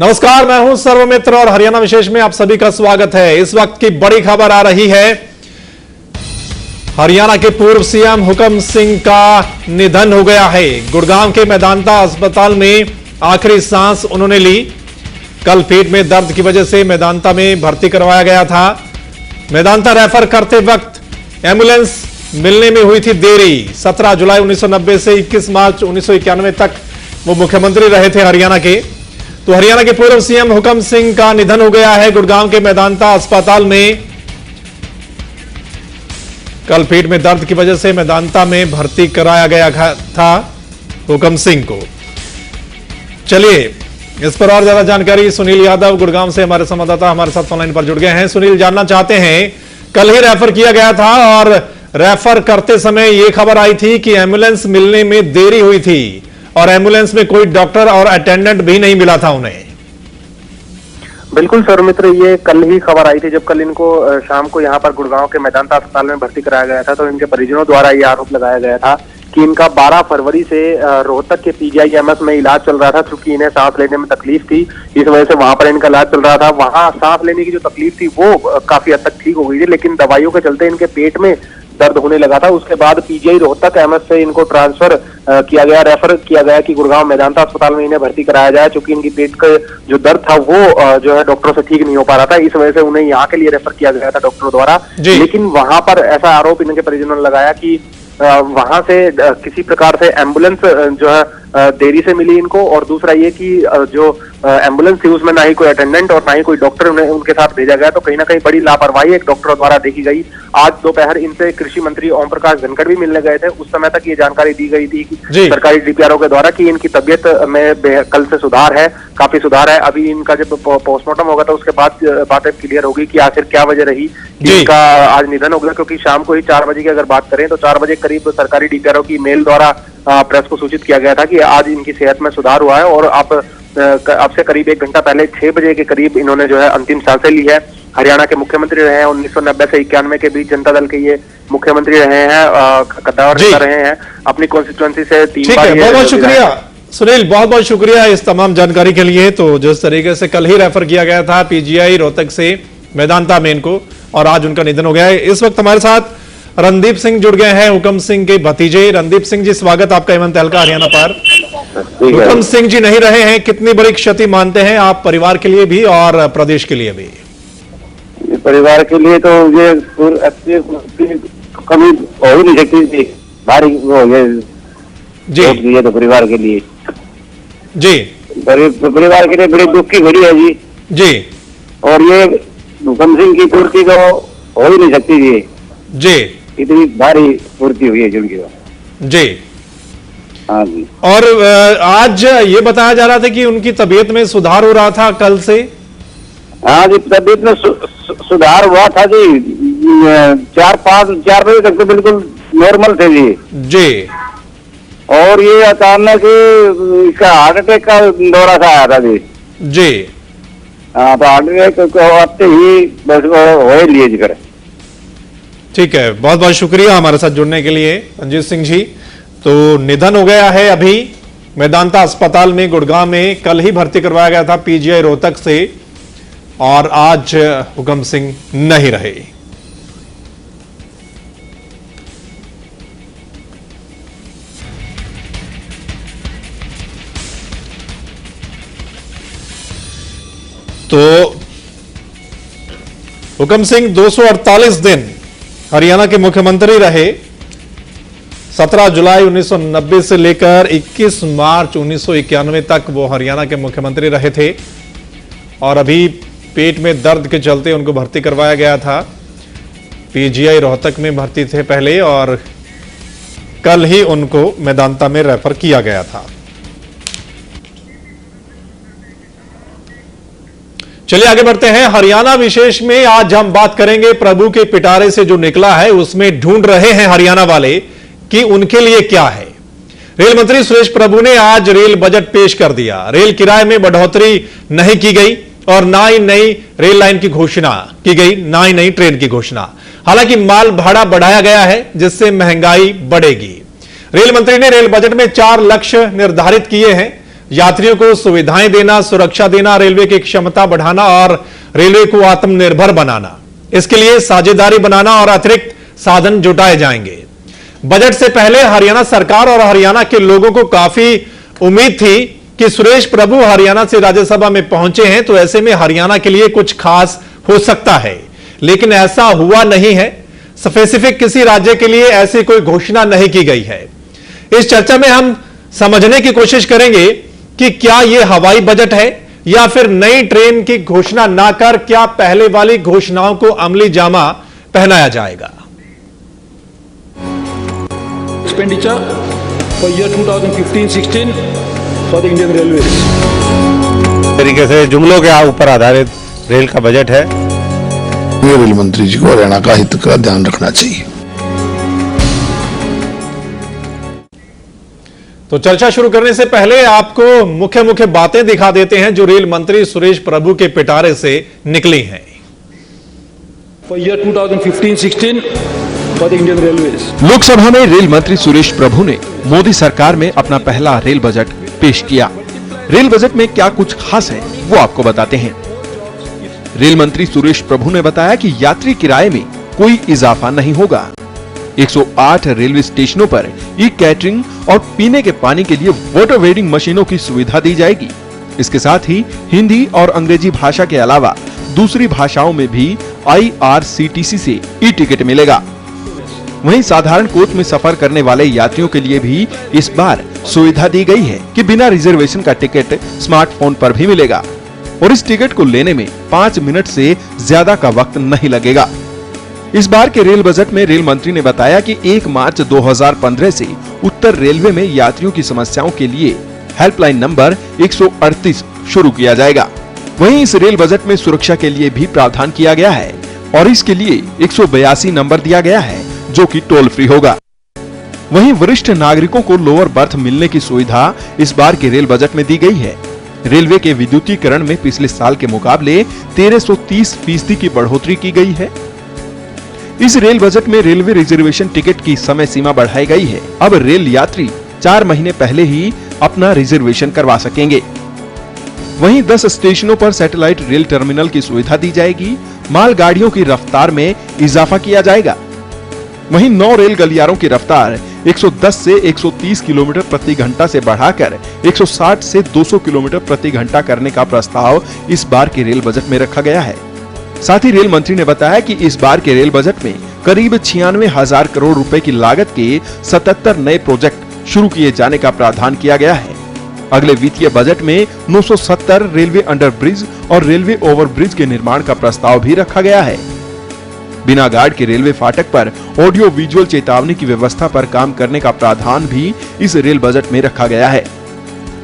नमस्कार, मैं हूं सर्वमित्र और हरियाणा विशेष में आप सभी का स्वागत है। इस वक्त की बड़ी खबर आ रही है, हरियाणा के पूर्व सीएम हुकम सिंह का निधन हो गया है। गुड़गांव के मेदांता अस्पताल में आखिरी सांस उन्होंने ली। कल पेट में दर्द की वजह से मेदांता में भर्ती करवाया गया था। मेदांता रेफर करते वक्त एम्बुलेंस मिलने में हुई थी देरी। 17 जुलाई 1990 से 21 मार्च 1991 तक वो मुख्यमंत्री रहे थे हरियाणा के। तो हरियाणा के पूर्व सीएम हुकम सिंह का निधन हो गया है। गुड़गांव के मेदांता अस्पताल में कल पेट में दर्द की वजह से मेदांता में भर्ती कराया गया था हुकम सिंह को। चलिए इस पर और ज्यादा जानकारी सुनील यादव गुड़गांव से हमारे संवाददाता हमारे साथ ऑनलाइन पर जुड़ गए हैं। सुनील, जानना चाहते हैं, कल ही रेफर किया गया था और रेफर करते समय यह खबर आई थी कि एम्बुलेंस मिलने में देरी हुई थी और एम्बुलेंस में कोई डॉक्टर और अटेंडेंट भी नहीं मिला था उन्हें। बिल्कुल सर मित्र, ये कल ही खबर आई थी जब कल इनको शाम को यहाँ पर गुड़गांव के मेदांता अस्पताल में भर्ती कराया गया था। तो इनके परिजनों द्वारा ये आरोप लगाया गया था कि इनका 12 फरवरी से रोहतक के पीजीआईएमएस में इलाज चल रहा था, क्योंकि इन्हें सांस लेने में तकलीफ थी। इस वजह से वहां पर इनका इलाज चल रहा था। वहां सांस लेने की जो तकलीफ थी वो काफी हद तक ठीक हो गई थी, लेकिन दवाइयों के चलते इनके पेट में दर्द होने लगा था। उसके बाद पीजीआई रोहतक एमएस से इनको ट्रांसफर किया गया, रेफर किया गया कि गुड़गांव मेदांता अस्पताल में इन्हें भर्ती कराया जाए, क्योंकि इनकी पेट का जो दर्द था वो जो है डॉक्टरों से ठीक नहीं हो पा रहा था। इस वजह से उन्हें यहाँ के लिए रेफर किया गया था डॉक्टरों द्वारा। लेकिन वहां पर ऐसा आरोप इनके परिजनों ने लगाया कि वहां से किसी प्रकार से एम्बुलेंस जो है देरी से मिली इनको, और दूसरा ये कि जो एम्बुलेंस थी उसमें ना ही कोई अटेंडेंट और ना ही कोई डॉक्टर उनके साथ भेजा गया। तो कहीं ना कहीं बड़ी लापरवाही एक डॉक्टर द्वारा देखी गई। आज दोपहर इनसे कृषि मंत्री ओम प्रकाश धनखड़ भी मिलने गए थे। उस समय तक ये जानकारी दी गई थी कि सरकारी डीपीआरओ के द्वारा कि इनकी तबियत में कल से सुधार है, काफी सुधार है। अभी इनका जब पोस्टमार्टम होगा तो उसके बाद बातें क्लियर होगी कि आखिर क्या वजह रही कि इनका आज निधन हो गया। क्योंकि शाम को ही 4 बजे की अगर बात करें तो 4 बजे करीब सरकारी डीपीआरओ की मेल द्वारा प्रेस को सूचित किया गया था कि आज इनकी सेहत में सुधार हुआ है। और अब से करीब 1 घंटा पहले 6 बजे के करीब इन्होंने जो है अंतिम सांसें ली है। हरियाणा के मुख्यमंत्री रहे हैं 1990 से 91 के बीच, जनता दल के ये मुख्यमंत्री रहे हैं, कद्दावर रहे हैं। अपनी कॉन्स्टिट्यूएंसी से 3 बार। बहुत बहुत शुक्रिया सुनील, बहुत बहुत शुक्रिया इस तमाम जानकारी के लिए। तो जिस तरीके से कल ही रेफर किया गया था पीजीआई रोहतक से मेदांता में इनको, और आज उनका निधन हो गया है। इस वक्त हमारे साथ रणदीप सिंह जुड़ गए हैं, हुकम सिंह के भतीजे। रणदीप सिंह जी, स्वागत आपका एवं तहलका हरियाणा पर। हुकम सिंह जी नहीं रहे हैं, कितनी बड़ी क्षति मानते हैं आप परिवार के लिए भी और प्रदेश के लिए भी? परिवार के लिए तो ये कमी हो ही नहीं सकती, भारी हो गया जी। ये तो परिवार के लिए जी, परिवार के लिए बड़ी दुख की घड़ी है जी। जी, और ये हुकम सिंह की पूर्ति तो हो ही नहीं सकती जी। इतनी भारी पूर्ति हुई है जिनकी जी। हाँ जी। और आज ये बताया जा रहा था कि उनकी तबीयत में सुधार हो रहा था कल से। हाँ जी, तबीयत में सुधार हुआ था जी। 4 बजे तक तो बिल्कुल नॉर्मल थे जी। जी। और ये अचानक इसका हार्ट अटैक का दौरा सा आया था जी। जी। हाँ, तो हार्ट अटैक आते ही बस हो लिए जी। ठीक है, बहुत बहुत शुक्रिया हमारे साथ जुड़ने के लिए रंजीत सिंह जी। तो निधन हो गया है अभी मेदांता अस्पताल में गुड़गांव में। कल ही भर्ती करवाया गया था पीजीआई रोहतक से और आज हुकम सिंह नहीं रहे। तो हुकम सिंह 248 दिन हरियाणा के मुख्यमंत्री रहे। 17 जुलाई 1990 से लेकर 21 मार्च 1991 तक वो हरियाणा के मुख्यमंत्री रहे थे। और अभी पेट में दर्द के चलते उनको भर्ती करवाया गया था। पीजीआई रोहतक में भर्ती थे पहले और कल ही उनको मेदांता में रेफर किया गया था। चलिए आगे बढ़ते हैं। हरियाणा विशेष में आज हम बात करेंगे प्रभु के पिटारे से जो निकला है उसमें ढूंढ रहे हैं हरियाणा वाले कि उनके लिए क्या है। रेल मंत्री सुरेश प्रभु ने आज रेल बजट पेश कर दिया। रेल किराए में बढ़ोतरी नहीं की गई और ना ही नई रेल लाइन की घोषणा की गई, ना ही नई ट्रेन की घोषणा। हालांकि माल भाड़ा बढ़ाया गया है जिससे महंगाई बढ़ेगी। रेल मंत्री ने रेल बजट में 4 लक्ष्य निर्धारित किए हैं। यात्रियों को सुविधाएं देना, सुरक्षा देना, रेलवे की क्षमता बढ़ाना और रेलवे को आत्मनिर्भर बनाना, इसके लिए साझेदारी बनाना और अतिरिक्त साधन जुटाए जाएंगे। बजट से पहले हरियाणा सरकार और हरियाणा के लोगों को काफी उम्मीद थी कि सुरेश प्रभु हरियाणा से राज्यसभा में पहुंचे हैं तो ऐसे में हरियाणा के लिए कुछ खास हो सकता है, लेकिन ऐसा हुआ नहीं है। स्पेसिफिक किसी राज्य के लिए ऐसी कोई घोषणा नहीं की गई है। इस चर्चा में हम समझने की कोशिश करेंगे कि क्या यह हवाई बजट है या फिर नई ट्रेन की घोषणा ना कर क्या पहले वाली घोषणाओं को अमली जामा पहनाया जाएगा। Expenditure for year 2015-16 for the Indian Railways. तरीके से जुमलों के ऊपर आधारित रेल का बजट है। रेल मंत्री जी को हरियाणा का हित का ध्यान रखना चाहिए। तो चर्चा शुरू करने से पहले आपको मुख्य मुख्य बातें दिखा देते हैं जो रेल मंत्री सुरेश प्रभु के पिटारे से निकली हैं। For year 2015-16 for the Indian Railways. Lok Sabha में रेल मंत्री सुरेश प्रभु ने मोदी सरकार में अपना पहला रेल बजट पेश किया। रेल बजट में क्या कुछ खास है वो आपको बताते हैं। रेल मंत्री सुरेश प्रभु ने बताया कि यात्री किराए में कोई इजाफा नहीं होगा। 108 रेलवे स्टेशनों पर ई कैटरिंग और पीने के पानी के लिए वाटर वेडिंग मशीनों की सुविधा दी जाएगी। इसके साथ ही हिंदी और अंग्रेजी भाषा के अलावा दूसरी भाषाओं में भी IRCTC से ई टिकट मिलेगा। वहीं साधारण कोच में सफर करने वाले यात्रियों के लिए भी इस बार सुविधा दी गई है कि बिना रिजर्वेशन का टिकट स्मार्टफोन पर भी मिलेगा और इस टिकट को लेने में 5 मिनट से ज्यादा का वक्त नहीं लगेगा। इस बार के रेल बजट में रेल मंत्री ने बताया कि 1 मार्च 2015 से उत्तर रेलवे में यात्रियों की समस्याओं के लिए हेल्पलाइन नंबर 138 शुरू किया जाएगा। वहीं इस रेल बजट में सुरक्षा के लिए भी प्रावधान किया गया है और इसके लिए 182 नंबर दिया गया है जो कि टोल फ्री होगा। वहीं वरिष्ठ नागरिकों को लोअर बर्थ मिलने की सुविधा इस बार के रेल बजट में दी गई है। रेलवे के विद्युतीकरण में पिछले साल के मुकाबले 1330% की बढ़ोतरी की गई है। इस रेल बजट में रेलवे रिजर्वेशन टिकट की समय सीमा बढ़ाई गई है। अब रेल यात्री 4 महीने पहले ही अपना रिजर्वेशन करवा सकेंगे। वहीं 10 स्टेशनों पर सैटेलाइट रेल टर्मिनल की सुविधा दी जाएगी। मालगाड़ियों की रफ्तार में इजाफा किया जाएगा। वहीं 9 रेल गलियारों की रफ्तार 110 से 130 किलोमीटर प्रति घंटा से बढ़ाकर 160 से 200 किलोमीटर प्रति घंटा करने का प्रस्ताव इस बार के रेल बजट में रखा गया है। साथ ही रेल मंत्री ने बताया कि इस बार के रेल बजट में करीब 96,000 करोड़ रुपए की लागत के 77 नए प्रोजेक्ट शुरू किए जाने का प्रावधान किया गया है। अगले वित्तीय बजट में 970 रेलवे अंडरब्रिज और रेलवे ओवरब्रिज के निर्माण का प्रस्ताव भी रखा गया है। बिना गार्ड के रेलवे फाटक पर ऑडियो विजुअल चेतावनी की व्यवस्था पर काम करने का प्रावधान भी इस रेल बजट में रखा गया है।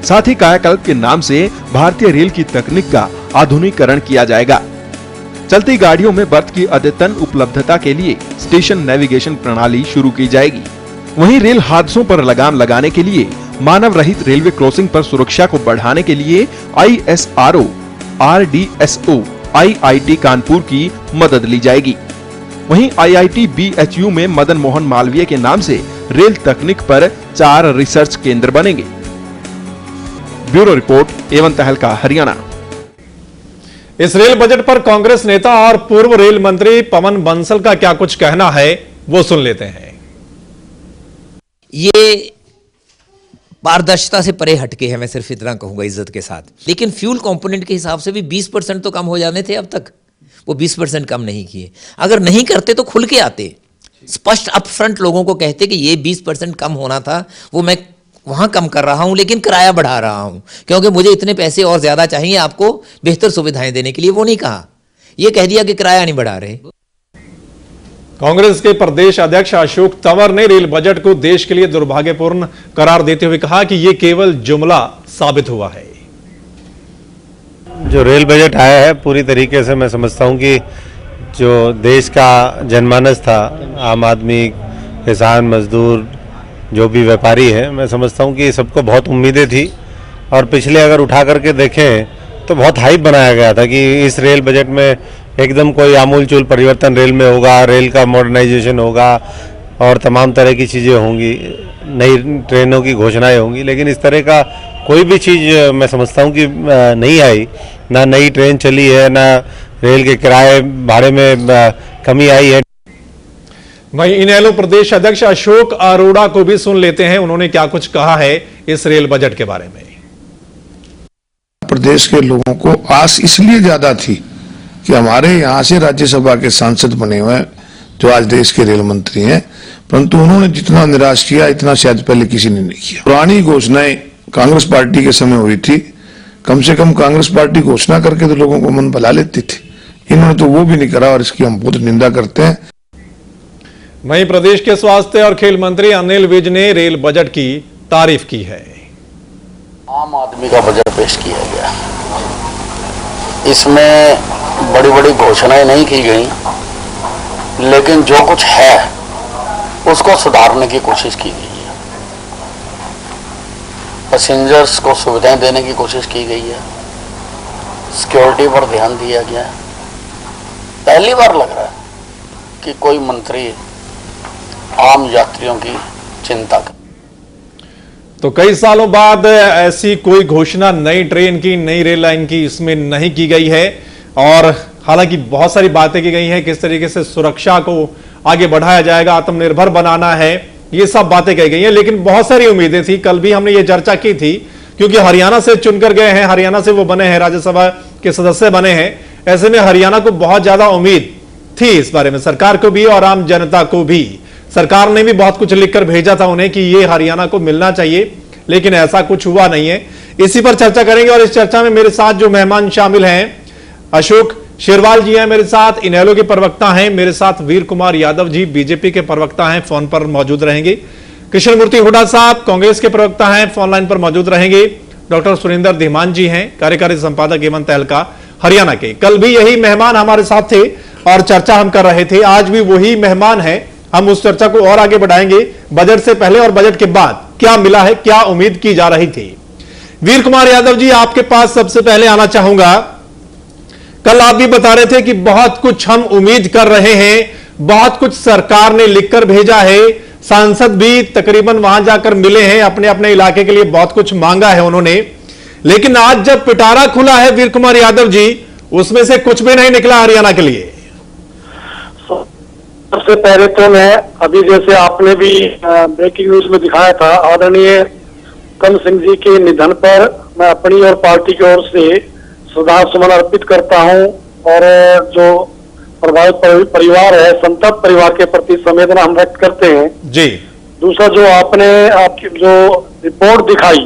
साथ ही कायाकल्प के नाम से भारतीय रेल की तकनीक का आधुनिकीकरण किया जाएगा। चलती गाड़ियों में बर्थ की अद्यतन उपलब्धता के लिए स्टेशन नेविगेशन प्रणाली शुरू की जाएगी। वहीं रेल हादसों पर लगाम लगाने के लिए मानव रहित रेलवे क्रॉसिंग पर सुरक्षा को बढ़ाने के लिए ISRO, RDSO, IIT कानपुर की मदद ली जाएगी। वहीं IIT BHU में मदन मोहन मालवीय के नाम से रेल तकनीक पर 4 रिसर्च केंद्र बनेंगे। ब्यूरो रिपोर्ट एवं तहलका हरियाणा। इस रेल बजट पर कांग्रेस नेता और पूर्व रेल मंत्री पवन बंसल का क्या कुछ कहना है वो सुन लेते हैं। ये पारदर्शिता से परे हटके है, मैं सिर्फ इतना कहूंगा इज्जत के साथ। लेकिन फ्यूल कंपोनेंट के हिसाब से भी 20% तो कम हो जाने थे। अब तक वो 20% कम नहीं किए। अगर नहीं करते तो खुल के आते, स्पष्ट अपफ्रंट लोगों को कहते कि ये 20% कम होना था, वो मैं वहां कम कर रहा हूं लेकिन किराया बढ़ा रहा हूं क्योंकि मुझे इतने पैसे और ज्यादा चाहिए आपको बेहतर सुविधाएं देने के लिए। वो नहीं कहा, ये कह दिया कि किराया नहीं बढ़ा रहे। कांग्रेस के प्रदेश अध्यक्ष अशोक तंवर ने रेल बजट को देश के लिए दुर्भाग्यपूर्ण करार देते हुए कहा कि यह केवल जुमला साबित हुआ है। जो रेल बजट आया है पूरी तरीके से मैं समझता हूं कि जो देश का जनमानस था, आम आदमी, किसान, मजदूर, जो भी व्यापारी है, मैं समझता हूं कि सबको बहुत उम्मीदें थी और पिछले अगर उठा करके देखें तो बहुत हाइप बनाया गया था कि इस रेल बजट में एकदम कोई आमूलचूल परिवर्तन रेल में होगा, रेल का मॉडर्नाइजेशन होगा और तमाम तरह की चीज़ें होंगी, नई ट्रेनों की घोषणाएं होंगी। लेकिन इस तरह का कोई भी चीज़ मैं समझता हूँ कि नहीं आई, ना नई ट्रेन चली है, ना रेल के किराए भाड़े में कमी आई है। वहीं इनेलो प्रदेश अध्यक्ष अशोक अरोड़ा को भी सुन लेते हैं, उन्होंने क्या कुछ कहा है इस रेल बजट के बारे में। प्रदेश के लोगों को आस इसलिए ज्यादा थी कि हमारे यहाँ से राज्यसभा के सांसद बने हुए जो आज देश के रेल मंत्री हैं, परंतु उन्होंने जितना निराश किया इतना शायद पहले किसी ने नहीं किया। पुरानी घोषणाएं कांग्रेस पार्टी के समय हुई थी, कम से कम कांग्रेस पार्टी घोषणा करके तो लोगों को मन बहला लेती थी, इन्होंने तो वो भी नहीं करा और इसकी हम बहुत निंदा करते हैं। वहीं प्रदेश के स्वास्थ्य और खेल मंत्री अनिल विज ने रेल बजट की तारीफ की है। आम आदमी का बजट पेश किया गया, इसमें बड़ी बड़ी घोषणाएं नहीं की गई, लेकिन जो कुछ है उसको सुधारने की कोशिश की गई है। पैसेंजर्स को सुविधाएं देने की कोशिश की गई है, सिक्योरिटी पर ध्यान दिया गया है। पहली बार लग रहा है कि कोई मंत्री आम यात्रियों की चिंता कर। तो कई सालों बाद ऐसी कोई घोषणा नई ट्रेन की, नई रेल लाइन की इसमें नहीं की गई है। और हालांकि बहुत सारी बातें की गई हैं, किस तरीके से सुरक्षा को आगे बढ़ाया जाएगा, आत्मनिर्भर बनाना है, ये सब बातें कही गई हैं। लेकिन बहुत सारी उम्मीदें थी, कल भी हमने ये चर्चा की थी, क्योंकि हरियाणा से चुनकर गए हैं, हरियाणा से वो बने हैं, राज्यसभा के सदस्य बने हैं। ऐसे में हरियाणा को बहुत ज्यादा उम्मीद थी इस बारे में, सरकार को भी और आम जनता को भी। सरकार ने भी बहुत कुछ लिखकर भेजा था उन्हें कि ये हरियाणा को मिलना चाहिए, लेकिन ऐसा कुछ हुआ नहीं है। इसी पर चर्चा करेंगे और इस चर्चा में मेरे साथ जो मेहमान शामिल हैं, अशोक शेरवाल जी हैं मेरे साथ, इनेलो के प्रवक्ता हैं, मेरे साथ वीर कुमार यादव जी बीजेपी के प्रवक्ता हैं, फोन पर मौजूद रहेंगे। कृष्णमूर्ति हुड्डा साहब कांग्रेस के प्रवक्ता हैं, फोन लाइन पर मौजूद रहेंगे। डॉक्टर सुरेंद्र धीमान जी हैं, कार्यकारी संपादक एवं तहलका हरियाणा के। कल भी यही मेहमान हमारे साथ थे और चर्चा हम कर रहे थे, आज भी वही मेहमान है। हम उस चर्चा को और आगे बढ़ाएंगे, बजट से पहले और बजट के बाद क्या मिला है, क्या उम्मीद की जा रही थी। वीर कुमार यादव जी, आपके पास सबसे पहले आना चाहूंगा। कल आप भी बता रहे थे कि बहुत कुछ हम उम्मीद कर रहे हैं, बहुत कुछ सरकार ने लिखकर भेजा है, सांसद भी तकरीबन वहां जाकर मिले हैं, अपने अपने इलाके के लिए बहुत कुछ मांगा है उन्होंने। लेकिन आज जब पिटारा खुला है वीर कुमार यादव जी, उसमें से कुछ भी नहीं निकला हरियाणा के लिए। सबसे पहले तो मैं अभी जैसे आपने भी ब्रेकिंग न्यूज में दिखाया था, आदरणीय कर्ण सिंह जी के निधन पर मैं अपनी और पार्टी की ओर से श्रद्धासुमन अर्पित करता हूं और जो प्रभावित परिवार है, संतप्त परिवार के प्रति संवेदना हम व्यक्त करते हैं जी। दूसरा, जो आपने आपकी जो रिपोर्ट दिखाई,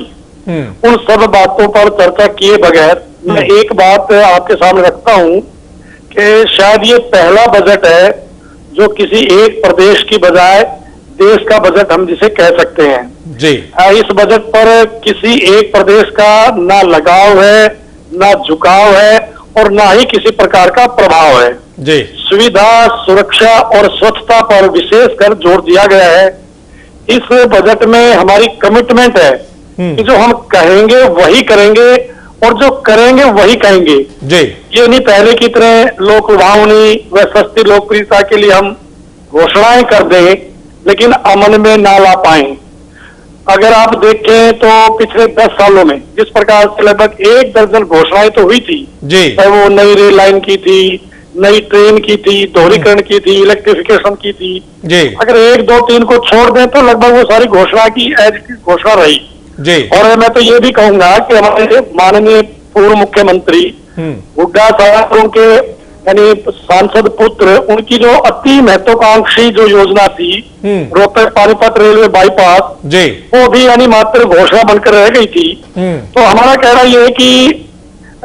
उन सब बातों पर चर्चा किए बगैर मैं एक बात आपके सामने रखता हूं कि शायद ये पहला बजट है जो किसी एक प्रदेश की बजाय देश का बजट हम जिसे कह सकते हैं जी। इस बजट पर किसी एक प्रदेश का ना लगाव है, ना झुकाव है और ना ही किसी प्रकार का प्रभाव है जी। सुविधा, सुरक्षा और स्वच्छता पर विशेषकर जोर दिया गया है। इस बजट में हमारी कमिटमेंट है कि जो हम कहेंगे वही करेंगे और जो करेंगे वही कहेंगे जी। ये नहीं पहले की तरह लोक लुभावनी व सस्ती लोकप्रियता के लिए हम घोषणाएं कर दें लेकिन अमल में ना ला पाए। अगर आप देखें तो पिछले 10 सालों में जिस प्रकार से लगभग 1 दर्जन घोषणाएं तो हुई थी जी, वो नई रेल लाइन की थी, नई ट्रेन की थी, दोहरीकरण की थी, इलेक्ट्रिफिकेशन की थी जी। अगर 1, 2, 3 को छोड़ दें तो लगभग वो सारी घोषणा की घोषणा रही जी। और मैं तो ये भी कहूंगा कि हमारे माननीय पूर्व मुख्यमंत्री हुड्डा साहब, उनके यानी सांसद पुत्र, उनकी जो अति महत्वाकांक्षी जो योजना थी रोहतक पानीपत रेलवे बाईपास जी, वो भी यानी मात्र घोषणा बनकर रह गई थी। तो हमारा कहना यह है कि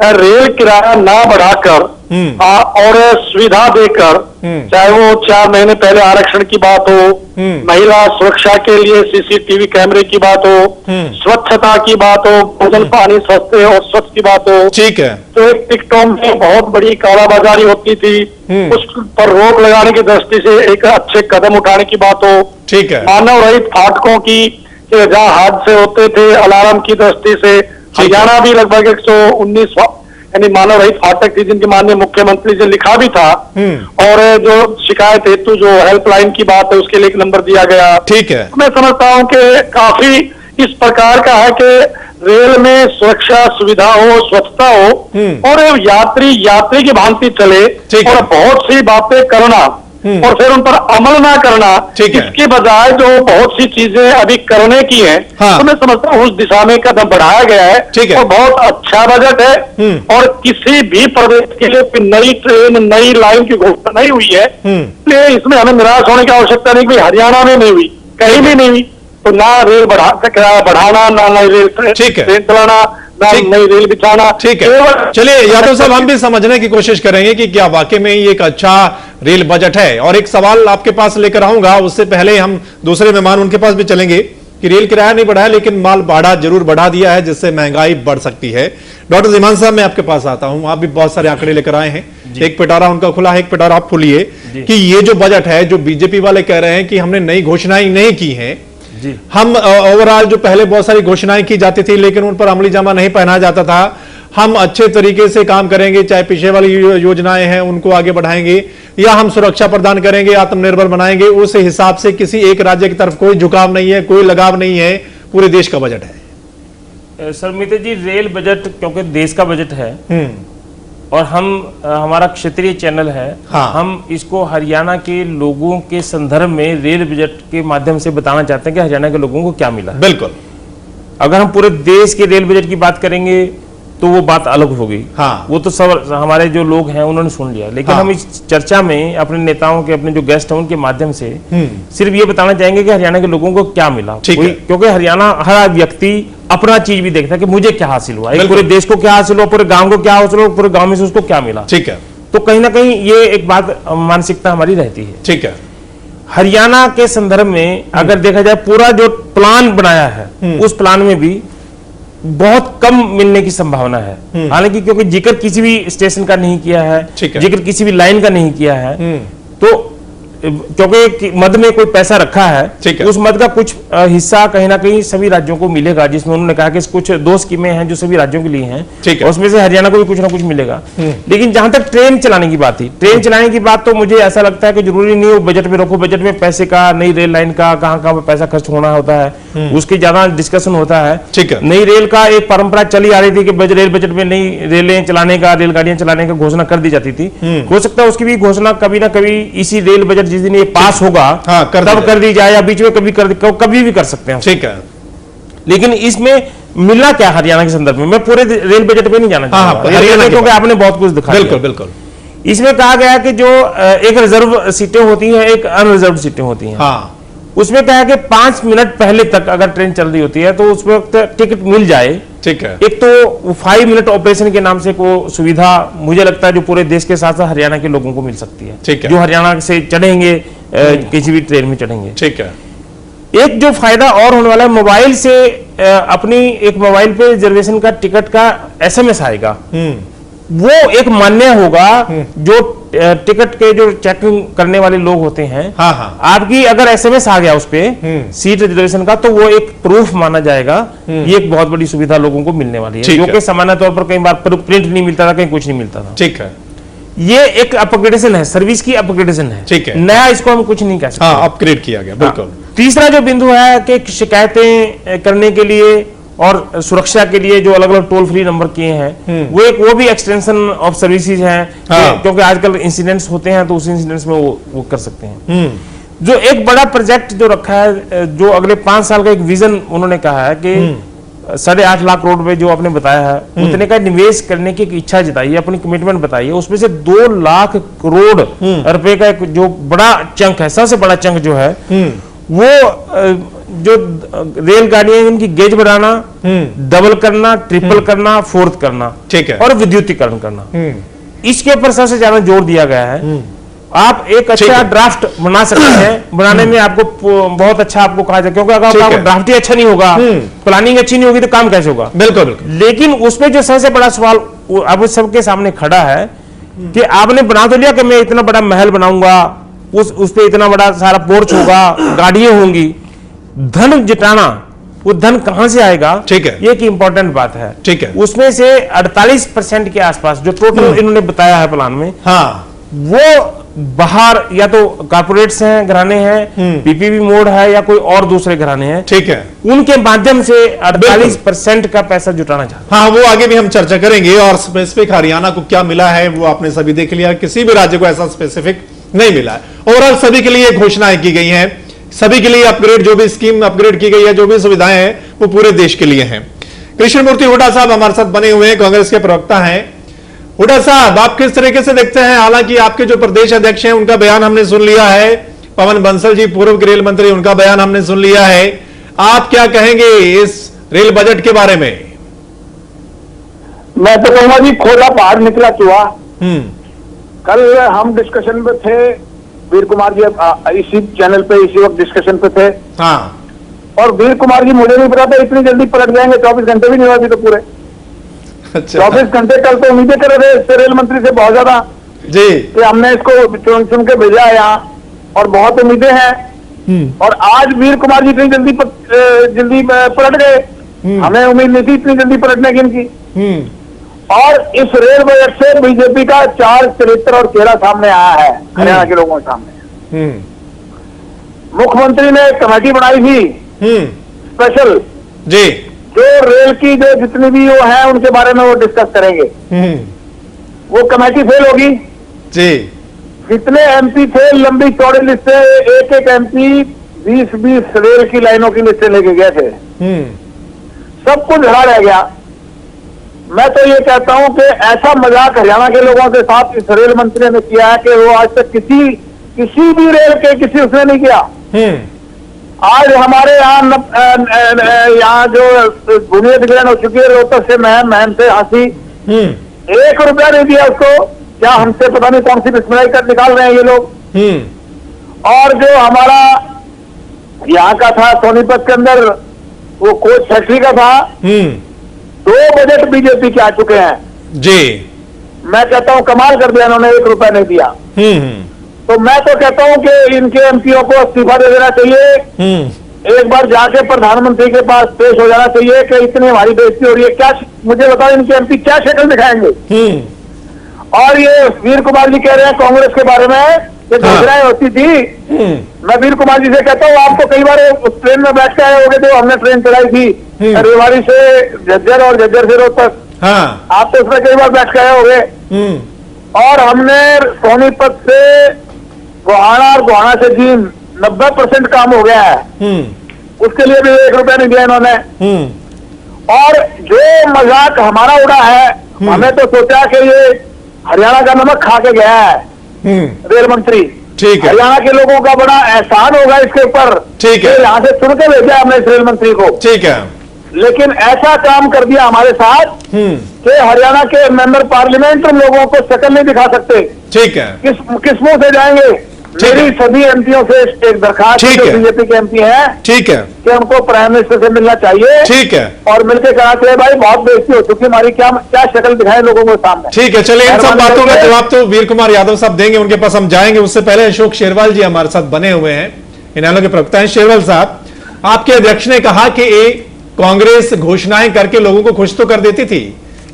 रेल किराया ना बढ़ाकर और सुविधा देकर, चाहे वो 4 महीने पहले आरक्षण की बात हो, महिला सुरक्षा के लिए सीसीटीवी कैमरे की बात हो, स्वच्छता की बात हो, भोजन पानी सस्ते और स्वच्छ की बात हो, ठीक है। तो एक टिकटों में बहुत बड़ी कालाबाजारी होती थी, उस पर रोक लगाने की दृष्टि से एक अच्छे कदम उठाने की बात हो, ठीक है। मानव रहित फाटकों की जहाँ हादसे होते थे अलार्म की दृष्टि से, हरियाणा भी लगभग 119 यानी मानव रहित फाटक थी जिनके माननीय मुख्यमंत्री से लिखा भी था। और जो शिकायत हेतु जो हेल्पलाइन की बात है उसके लिए एक नंबर दिया गया, ठीक है। मैं समझता हूँ कि काफी इस प्रकार का है कि रेल में सुरक्षा सुविधा हो, स्वच्छता हो और यात्री की भांति चले और बहुत सी बातें करना और फिर उन पर अमल ना करना, इसके बजाय जो बहुत सी चीजें अभी करने की हैं, तो मैं समझता हूँ उस दिशा में कदम बढ़ाया गया है और बहुत अच्छा बजट है। और किसी भी प्रदेश के लिए नई ट्रेन, नई लाइन की घोषणा नहीं हुई है, इसलिए इसमें हमें निराश होने की आवश्यकता नहीं कि हरियाणा में नहीं हुई, कहीं भी नहीं हुई। तो ना रेल किराया बढ़ाना, ना नई रेल ट्रेन चलाना, नई रेल बिछाना। ठीक है, चलिए यादव साहब, हम भी समझने की कोशिश करेंगे कि क्या वाकई में ये एक अच्छा रेल बजट है। और एक सवाल आपके पास लेकर आऊंगा, उससे पहले हम दूसरे मेहमान उनके पास भी चलेंगे कि रेल किराया नहीं बढ़ाया लेकिन माल भाड़ा जरूर बढ़ा दिया है, जिससे महंगाई बढ़ सकती है। डॉक्टर ज़ीमान साहब, मैं आपके पास आता हूं, आप भी बहुत सारे आंकड़े लेकर आए हैं। एक पिटारा उनका खुला है, एक पिटारा आप खोलिए कि ये जो बजट है, जो बीजेपी वाले कह रहे हैं कि हमने नई घोषणाएं नहीं की हैं, हम ओवरऑल जो पहले बहुत सारी घोषणाएं की जाती थी लेकिन उन पर अमली जामा नहीं पहना जाता था, हम अच्छे तरीके से काम करेंगे, चाहे पीछे वाली योजनाएं हैं उनको आगे बढ़ाएंगे या हम सुरक्षा प्रदान करेंगे, आत्मनिर्भर बनाएंगे, उस हिसाब से किसी एक राज्य की तरफ कोई झुकाव नहीं है, कोई लगाव नहीं है, पूरे देश का बजट है। सरमित जी, रेल बजट क्योंकि देश का बजट है और हमारा क्षेत्रीय चैनल है, हम इसको हरियाणा के लोगों के संदर्भ में रेल बजट के माध्यम से बताना चाहते हैं कि हरियाणा के लोगों को क्या मिला। बिल्कुल, अगर हम पूरे देश के रेल बजट की बात करेंगे तो वो बात अलग होगी। वो तो सब हमारे जो लोग हैं उन्होंने सुन लिया, लेकिन हम इस चर्चा में अपने नेताओं के, अपने जो गेस्ट हैं उनके माध्यम से सिर्फ ये बताना चाहेंगे कि हरियाणा के लोगों को क्या मिला। क्योंकि हरियाणा हर व्यक्ति अपना चीज भी देखता है कि मुझे क्या हासिल हुआ, पूरे देश को क्या हासिल हुआ, पूरे गांव को क्या हासिल हुआ, पूरे गांव में से उसको क्या मिला। ठीक है, तो कहीं ना कहीं ये एक बात मानसिकता हमारी रहती है। ठीक है, हरियाणा के संदर्भ में अगर देखा जाए, पूरा जो प्लान बनाया है उस प्लान में भी बहुत कम मिलने की संभावना है। हालांकि क्योंकि जिक्र किसी भी स्टेशन का नहीं किया है, जिक्र किसी भी लाइन का नहीं किया है, तो क्योंकि मद में कोई पैसा रखा है, उस मद का कुछ हिस्सा कहीं ना कहीं सभी राज्यों को मिलेगा, जिसमें उन्होंने कहा कि कुछ 2 स्कीमें हैं जो सभी राज्यों के लिए हैं, उसमें से हरियाणा को भी कुछ ना कुछ मिलेगा। लेकिन जहां तक ट्रेन चलाने की बात थी, ट्रेन चलाने की बात, तो मुझे ऐसा लगता है कि जरूरी नहीं हो बजट में रखो, बजट में पैसे का, नई रेल लाइन का कहां पे पैसा खर्च होना होता है उसकी ज्यादा डिस्कशन होता है। नई रेल का एक परंपरा चली आ रही थी कि रेल बजट में नई रेलें चलाने का, रेलगाड़ियां चलाने का घोषणा कर दी जाती थी। हो सकता है उसकी भी घोषणा कभी ना कभी इसी रेल बजट जिस दिन ये पास होगा तब कर दी जाए, या बीच में कभी भी कर सकते हैं। ठीक है, लेकिन इसमें मिला क्या हरियाणा के संदर्भ में, मैं पूरे रेल बजट पे नहीं जाना चाहता, क्योंकि आपने बहुत कुछ दिखाया। बिल्कुल बिल्कुल, इसमें कहा गया कि जो एक रिजर्व सीटें होती हैं, एक अनरिजर्व सीटें होती हैं। उसमें क्या है कि 5 मिनट पहले तक अगर ट्रेन चल रही होती है तो उस वक्त टिकट मिल जाए। ठीक है, एक तो 5 मिनट ऑपरेशन के नाम से को सुविधा मुझे लगता है जो पूरे देश के साथ साथ हरियाणा के लोगों को मिल सकती है। ठीक है, जो हरियाणा से चढ़ेंगे, किसी भी ट्रेन में चढ़ेंगे। ठीक है, एक जो फायदा और होने वाला है, मोबाइल से अपनी एक मोबाइल पे रिजर्वेशन का टिकट का SMS आएगा, वो एक मान्य होगा। जो टिकट के जो चेकिंग करने वाले लोग होते हैं, आपकी अगर SMS आ गया उस पे सीट रिजर्वेशन का, तो वो एक प्रूफ माना जाएगा। ये एक बहुत बड़ी सुविधा लोगों को मिलने वाली है, जो कि सामान्य तौर पर कई बार प्रिंट नहीं मिलता था, कहीं कुछ नहीं मिलता था। ठीक है, ये एक अपग्रेडेशन है, सर्विस की अपग्रेडेशन है। ठीक है, नया इसको हम कुछ नहीं कह सकते। अपग्रेड किया गया। बिल्कुल। तीसरा जो बिंदु है कि शिकायतें करने के लिए और सुरक्षा के लिए जो अलग अलग टोल फ्री नंबर किए हैं, वो भी एक्सटेंशन ऑफ सर्विसेज हैं। क्योंकि आजकल इंसिडेंट्स होते हैं तो उस इंसिडेंट्स में वो कर सकते हैं। जो एक बड़ा प्रोजेक्ट जो रखा है, जो अगले 5 साल का एक विजन उन्होंने कहा है कि 8.5 लाख करोड़ रुपए जो आपने बताया है, उतने का निवेश करने की इच्छा जताई है, अपनी कमिटमेंट बताई है। उसमें से 2 लाख करोड़ रुपए का एक जो बड़ा चंक है, सबसे बड़ा चंक जो है, वो जो रेलगाड़ियां उनकी गेज बढ़ाना, डबल करना, ट्रिपल करना, 4th करना, ठीक है, और विद्युतीकरण करना, इसके ऊपर सबसे ज्यादा जोर दिया गया है। आप एक अच्छा ड्राफ्ट बना सकते हैं, बनाने में आपको बहुत अच्छा आपको कहा जाए, क्योंकि अगर आपका ड्राफ्ट ही अच्छा नहीं होगा, प्लानिंग अच्छी नहीं होगी, तो काम कैसे होगा। बिल्कुल बिल्कुल। लेकिन उसमें जो सबसे बड़ा सवाल अब सबके सामने खड़ा है कि आपने बना तो लिया कि मैं इतना बड़ा महल बनाऊंगा, उस पे इतना बड़ा सारा पोर्च होगा, गाड़ियां होंगी, धन जुटाना, वो धन कहां से आएगा। ठीक है, ये एक इंपॉर्टेंट बात है। ठीक है, उसमें से 48% के आसपास जो टोटल इन्होंने बताया है प्लान में, हाँ, वो बाहर या तो कॉर्पोरेट्स हैं, घराने हैं, पीपीपी मोड है या कोई और दूसरे घराने हैं, ठीक है, उनके माध्यम से 48% का पैसा जुटाना चाहते हैं। हाँ, वो आगे भी हम चर्चा करेंगे और स्पेसिफिक हरियाणा को क्या मिला है वो आपने सभी देख लिया। किसी भी राज्य को ऐसा स्पेसिफिक नहीं मिला है। ओवरऑल सभी के लिए घोषणाएं की गई हैं, सभी के लिए अपग्रेड, जो भी स्कीम अपग्रेड की गई है, जो भी सुविधाएं हैं वो पूरे देश के लिए हैं। कृष्ण मूर्ति हुड्डा साहब हमारे साथ बने हुए हैं, कांग्रेस के प्रवक्ता हैं। हुड्डा साहब, आप किस तरीके से देखते हैं? हालांकि आपके जो प्रदेश अध्यक्ष हैं उनका बयान हमने सुन लिया है, पवन बंसल जी पूर्व रेल मंत्री, उनका बयान हमने सुन लिया है। आप क्या कहेंगे इस रेल बजट के बारे में? मैं तो कहूंगा जी, खोला पहाड़ निकला चूहा। कल हम डिस्कशन पे थे, वीर कुमार जी इसी चैनल पे इसी वक्त डिस्कशन पे थे। हाँ। और वीर कुमार जी मुझे नहीं पता था इतनी जल्दी पलट जाएंगे, 24 घंटे भी नहीं हुआ अभी तो पूरे। अच्छा। 24 घंटे कल तो उम्मीदें कर रहे थे रेल मंत्री से बहुत ज्यादा जी, कि हमने इसको चुन के भेजा है यहाँ, और बहुत उम्मीदें हैं। और आज वीर कुमार जी इतनी जल्दी पलट गए, हमें उम्मीद नहीं थी इतनी जल्दी पलटने की इनकी। और इस रेल बजट से बीजेपी का 4 चरित्र और चेहरा सामने आया है हरियाणा के लोगों के सामने। मुख्यमंत्री ने एक कमेटी बनाई थी स्पेशल जी, जो रेल की जो जितनी भी वो है उनके बारे में वो डिस्कस करेंगे। वो कमेटी फेल होगी जी। जितने एमपी थे, लंबी चौड़ी लिस्ट से एक एक एमपी 20-20 रेल की लाइनों की लिस्टें लेके गए थे। सब कुछ हरा रह गया। मैं तो ये कहता हूं कि ऐसा मजाक हरियाणा के लोगों के साथ इस रेल मंत्री ने किया है कि वो आज तक किसी भी रेल के किसी उसने नहीं किया। आज हमारे यहाँ जो बुनियाद गिरन हो चुकी है, रोहतक से महम से हांसी, 1 रुपया नहीं दिया उसको। क्या हमसे पता नहीं कौन सी बिस्मिल्लाह कर निकाल रहे हैं ये लोग। और जो हमारा यहाँ का था सोनीपत के अंदर वो कोच फैक्ट्री का था, 2 बजट बीजेपी के आ चुके हैं जी। मैं कहता हूं कमाल कर दिया इन्होंने, 1 रुपया नहीं दिया। तो मैं तो कहता हूं कि इनके एमपीओ को इस्तीफा दे देना चाहिए। एक बार जाके प्रधानमंत्री के पास पेश हो जाना चाहिए कि इतनी हमारी बेइज्जती हो रही है। क्या मुझे बताओ इनके एमपी क्या शक्ल दिखाएंगे? और ये वीर कुमार जी कह रहे हैं कांग्रेस के बारे में ये घोषणाएं होती थी। मैं वीर कुमार जी से कहता हूँ, आप तो कई बार उस ट्रेन में बैठ के आए होंगे जो हमने ट्रेन चलाई थी रेवाड़ी से झज्जर और झज्जर से रोहतक। हाँ। आप तो उसमें कई बार बैठ के आए होंगे। और हमने सोनीपत से गोहाना और गोहाना से जींद 90% काम हो गया है। उसके लिए भी 1 रुपया नहीं दिया इन्होंने। और जो मजाक हमारा उड़ा है, हमें तो सोचा कि ये हरियाणा का नमक खा के गया है रेल मंत्री। ठीक है, हरियाणा के लोगों का बड़ा एहसान होगा इसके ऊपर। ठीक है, यहाँ से चुन के भेजा हमने इस रेल मंत्री को। ठीक है, लेकिन ऐसा काम कर दिया हमारे साथ कि हरियाणा के मेंबर पार्लियामेंट लोगों को शक्ल नहीं दिखा सकते। ठीक है, किस मुंह से जाएंगे? मेरी सभी एमपीओं से एक दरखास्त है, बीजेपी के एमपी हैं, ठीक है, कि हमको प्राइम मिनिस्टर से मिलना चाहिए। ठीक है, और मिलकर कहा चाहिए भाई बहुत बेइज्जती हो चुकी हमारी, क्या शक्ल दिखाए लोगों के सामने। ठीक है, चलिए इन सब बातों का जवाब तो वीर कुमार यादव साहब देंगे, उनके पास हम जाएंगे। उससे पहले अशोक शेरवाल जी हमारे साथ बने हुए हैं, इनेलो के प्रवक्ता हैं। शेरवाल साहब, आपके अध्यक्ष ने कहा कि कांग्रेस घोषणाएं करके लोगों को खुश तो कर देती थी,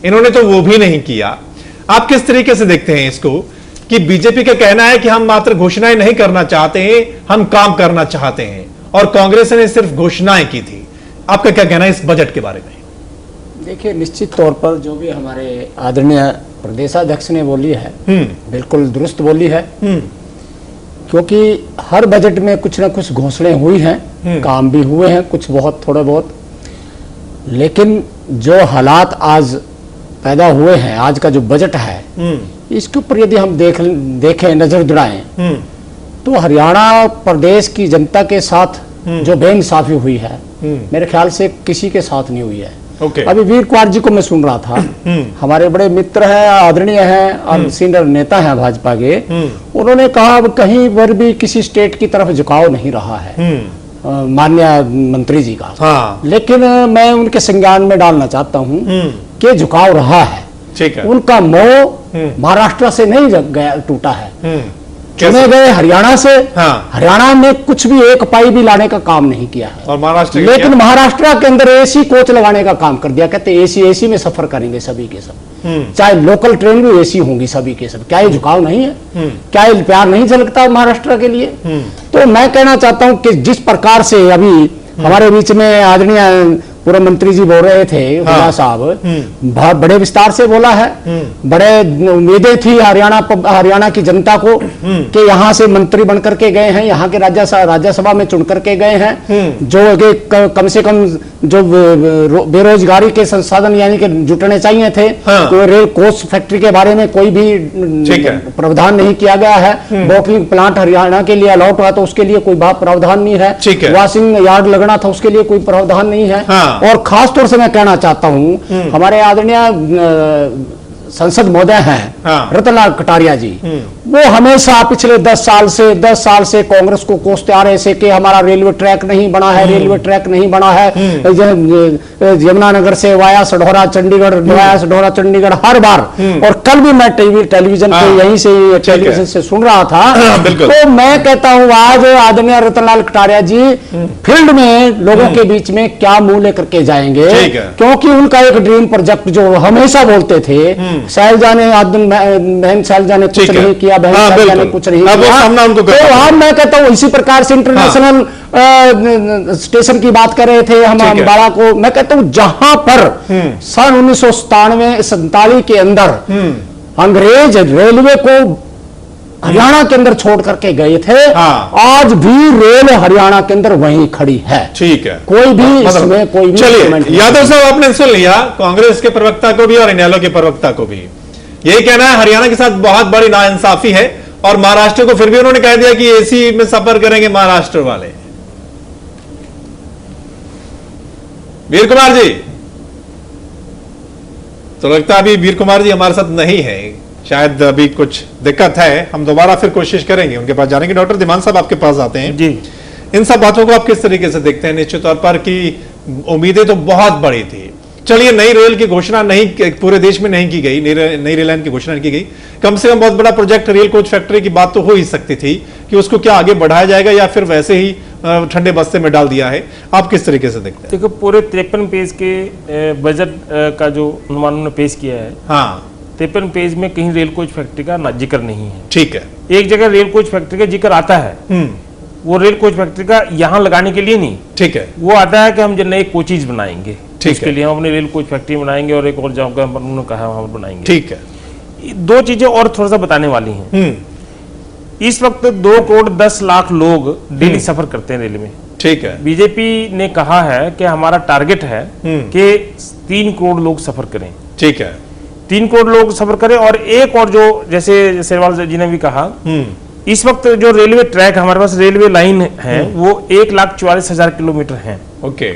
इन्होंने तो वो भी नहीं किया। आप किस तरीके से देखते हैं इसको कि बीजेपी का कहना है कि हम मात्र घोषणाएं नहीं करना चाहते हैं, हम काम करना चाहते हैं, और कांग्रेस ने सिर्फ घोषणाएं की थी। आपका क्या कहना है इस बजट के बारे में? देखिए, निश्चित तौर पर जो भी हमारे आदरणीय प्रदेशाध्यक्ष ने बोली है बिल्कुल दुरुस्त बोली है, क्योंकि हर बजट में कुछ ना कुछ घोषणाएं हुई हैं, काम भी हुए हैं कुछ बहुत थोड़े बहुत। लेकिन जो हालात आज पैदा हुए हैं, आज का जो बजट है, इसके ऊपर यदि हम देखें नजर दौड़ाएं, तो हरियाणा प्रदेश की जनता के साथ जो बेइंसाफी हुई है, मेरे ख्याल से किसी के साथ नहीं हुई है। अभी वीर कुमार जी को मैं सुन रहा था, हमारे बड़े मित्र हैं, आदरणीय हैं और सीनियर नेता हैं भाजपा के। उन्होंने कहा अब कहीं पर भी किसी स्टेट की तरफ झुकाव नहीं रहा है माननीय मंत्री जी का। हाँ। लेकिन मैं उनके संज्ञान में डालना चाहता हूं कि झुकाव रहा है। ठीक है। उनका मोह महाराष्ट्र से नहीं गया टूटा है। चुने गए हरियाणा से। हाँ। हरियाणा में कुछ भी एक पाई भी लाने का काम नहीं किया है। और महाराष्ट्र, लेकिन महाराष्ट्र के अंदर एसी कोच लगाने का काम कर दिया। कहते एसी में सफर करेंगे सभी के सब, चाहे लोकल ट्रेन भी एसी होंगी सभी के सब। क्या ये झुकाव नहीं है? क्या ये प्यार नहीं झलकता महाराष्ट्र के लिए? तो मैं कहना चाहता हूं कि जिस प्रकार से अभी हमारे बीच में आदरणीय पूर्व मंत्री जी बोल रहे थे, हुड्डा साहब, बहुत बड़े विस्तार से बोला है। बड़े उम्मीदें थी हरियाणा की जनता को कि यहाँ से मंत्री बन करके गए हैं, यहाँ के राज्यसभा में चुन करके गए हैं, जो कम से कम जो बेरोजगारी के संसाधन यानी कि जुटने चाहिए थे। कोई रेल कोच फैक्ट्री के बारे में कोई भी प्रावधान नहीं किया गया है। बॉटलिंग प्लांट हरियाणा के लिए अलॉट हुआ तो उसके लिए कोई प्रावधान नहीं है। वॉशिंग यार्ड लगना था उसके लिए कोई प्रावधान नहीं है। और खास तौर से मैं कहना चाहता हूं, हमारे आदरणीय संसद महोदय हैं रतनलाल कटारिया जी, वो हमेशा पिछले 10 साल से कांग्रेस को कोसते आ रहे थे कि हमारा रेलवे ट्रैक नहीं बना है, रेलवे ट्रैक नहीं बना है। यमुनानगर से वाया सढौरा चंडीगढ़ हर बार। और कल भी मैं टेलीविजन पे यहीं से टेलीविजन से सुन रहा था। तो मैं कहता हूं आज आदरणीय रतनलाल कटारिया जी फील्ड में लोगों के बीच में क्या मुंह लेकर के जाएंगे, क्योंकि उनका एक ड्रीम प्रोजेक्ट जो हमेशा बोलते थे, शैलजा ने बहन शैलजा ने कुछ नहीं किया, बहन शैलजा ने कुछ नहीं किया। तो अब मैं कहता हूँ इसी प्रकार से इंटरनेशनल स्टेशन की बात कर रहे थे हम अम्बाड़ा को। मैं कहता हूँ जहां पर सन 1997 के अंदर अंग्रेज रेलवे को हरियाणा के अंदर छोड़ करके गए थे, आज भी रेल हरियाणा के अंदर वहीं खड़ी है। ठीक है, कोई भी इसमें कोई भी। चलिए यादव साहब, आपने सुन लिया कांग्रेस के प्रवक्ता को भी और इनेलो के प्रवक्ता को भी यही कहना है हरियाणा के साथ बहुत बड़ी नाइंसाफी है, और महाराष्ट्र को फिर भी उन्होंने कह दिया कि एसी में सफर करेंगे महाराष्ट्र वाले। वीर कुमार जी, तो लगता है अभी वीर कुमार जी हमारे साथ नहीं है, शायद अभी कुछ दिक्कत है। हम दोबारा फिर कोशिश करेंगे उनके पास जाने की। डॉक्टर धीमान साहब आपके पास आते हैं जी। इन सब बातों को आप किस तरीके से देखते हैं? निश्चित तौर पर कि उम्मीदें तो बहुत बड़ी थी। चलिए नई रेल की घोषणा नहीं पूरे देश में नहीं की गई, नई रेल लाइन की घोषणा नहीं की गई, कम से कम बहुत बड़ा प्रोजेक्ट रेल कोच फैक्ट्री की बात तो हो ही सकती थी कि उसको क्या आगे बढ़ाया जाएगा या फिर वैसे ही ठंडे बस्ते में डाल दिया है। आप किस तरीके से देखते हैं? देखो, पूरे 53 पेज के बजट का जो अनुमान उन्होंने पेश किया है, 53 पेज में कहीं रेल कोच फैक्ट्री का जिक्र नहीं है। ठीक है, एक जगह रेल कोच फैक्ट्री का जिक्र आता है, वो रेल कोच फैक्ट्री का यहाँ लगाने के लिए नहीं। ठीक है, वो आता है कि हम जो नए कोचेज बनाएंगे, उसके लिए हम अपने रेल कोच फैक्ट्री बनाएंगे और एक और जगह उन्होंने कहा वहां बनाएंगे। ठीक है, दो चीजें और थोड़ा सा बताने वाली हैं। इस वक्त 2 करोड़ 10 लाख लोग डेली सफर करते हैं रेल में। ठीक है, बीजेपी ने कहा है कि हमारा टारगेट है कि 3 करोड़ लोग सफर करें। ठीक है, 3 करोड़ लोग सफर करें। और एक और जो जैसे सेरवाल जी ने भी कहा, इस वक्त जो रेलवे ट्रैक हमारे पास रेलवे लाइन है वो 1,44,000 किलोमीटर है। ओके,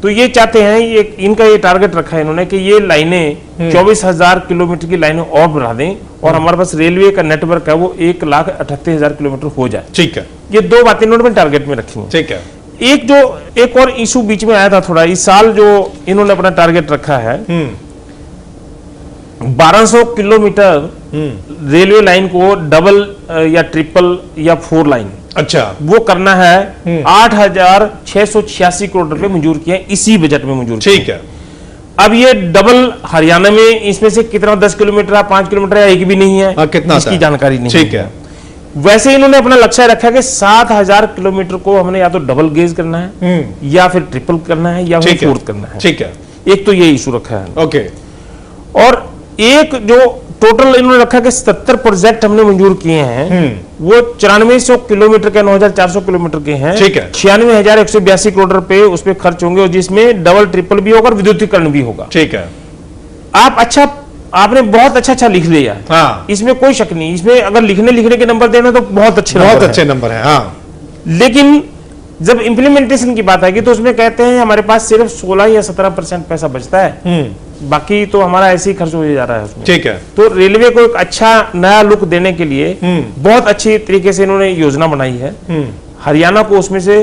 तो ये चाहते हैं, ये इनका ये टारगेट रखा है इन्होंने कि ये लाइनें 24,000 किलोमीटर की लाइनें और बढ़ा दें और हमारे पास रेलवे का नेटवर्क है वो 1,38,000 किलोमीटर हो जाए। ठीक है, ये 2 बातें इन्होंने टारगेट में रखी है। ठीक है, एक और इशू बीच में आया था थोड़ा, इस साल जो इन्होंने अपना टारगेट रखा है 1200 किलोमीटर रेलवे लाइन को डबल या ट्रिपल या 4 लाइन, अच्छा, वो करना है। 8,686 करोड़ रुपए मंजूर किए इसी बजट में मंजूर। ठीक है, अब ये डबल हरियाणा में इसमें से कितना 10 किलोमीटर या 5 किलोमीटर या एक भी नहीं है, कितना इसकी जानकारी नहीं। ठीक है, वैसे इन्होंने अपना लक्ष्य रखा कि 7,000 किलोमीटर को हमने या तो डबल गेज करना है या फिर ट्रिपल करना है या फिर 4th करना है। ठीक है, एक तो ये इशू रखा है। ओके, और एक जो टोटल इन्होंने रखा कि 70 प्रोजेक्ट हमने मंजूर किए हैं वो 9400 किलोमीटर के 9,400 किलोमीटर के हैं। ठीक है, 96,182 करोड़ रुपए उस पर खर्च होंगे और जिसमें डबल ट्रिपल भी होगा और विद्युतीकरण भी होगा। ठीक है, आपने बहुत अच्छा लिख लिया। हाँ, इसमें कोई शक नहीं, इसमें अगर लिखने के नंबर देना तो बहुत अच्छे नंबर है। हाँ, लेकिन जब इंप्लीमेंटेशन की बात आएगी तो उसमें कहते हैं हमारे पास सिर्फ 16 या 17% पैसा बचता है, बाकी तो हमारा ऐसे ही खर्च हो जा रहा है उसमें। ठीक है, तो रेलवे को एक अच्छा नया लुक देने के लिए बहुत अच्छी तरीके से इन्होंने योजना बनाई है। हरियाणा को उसमें से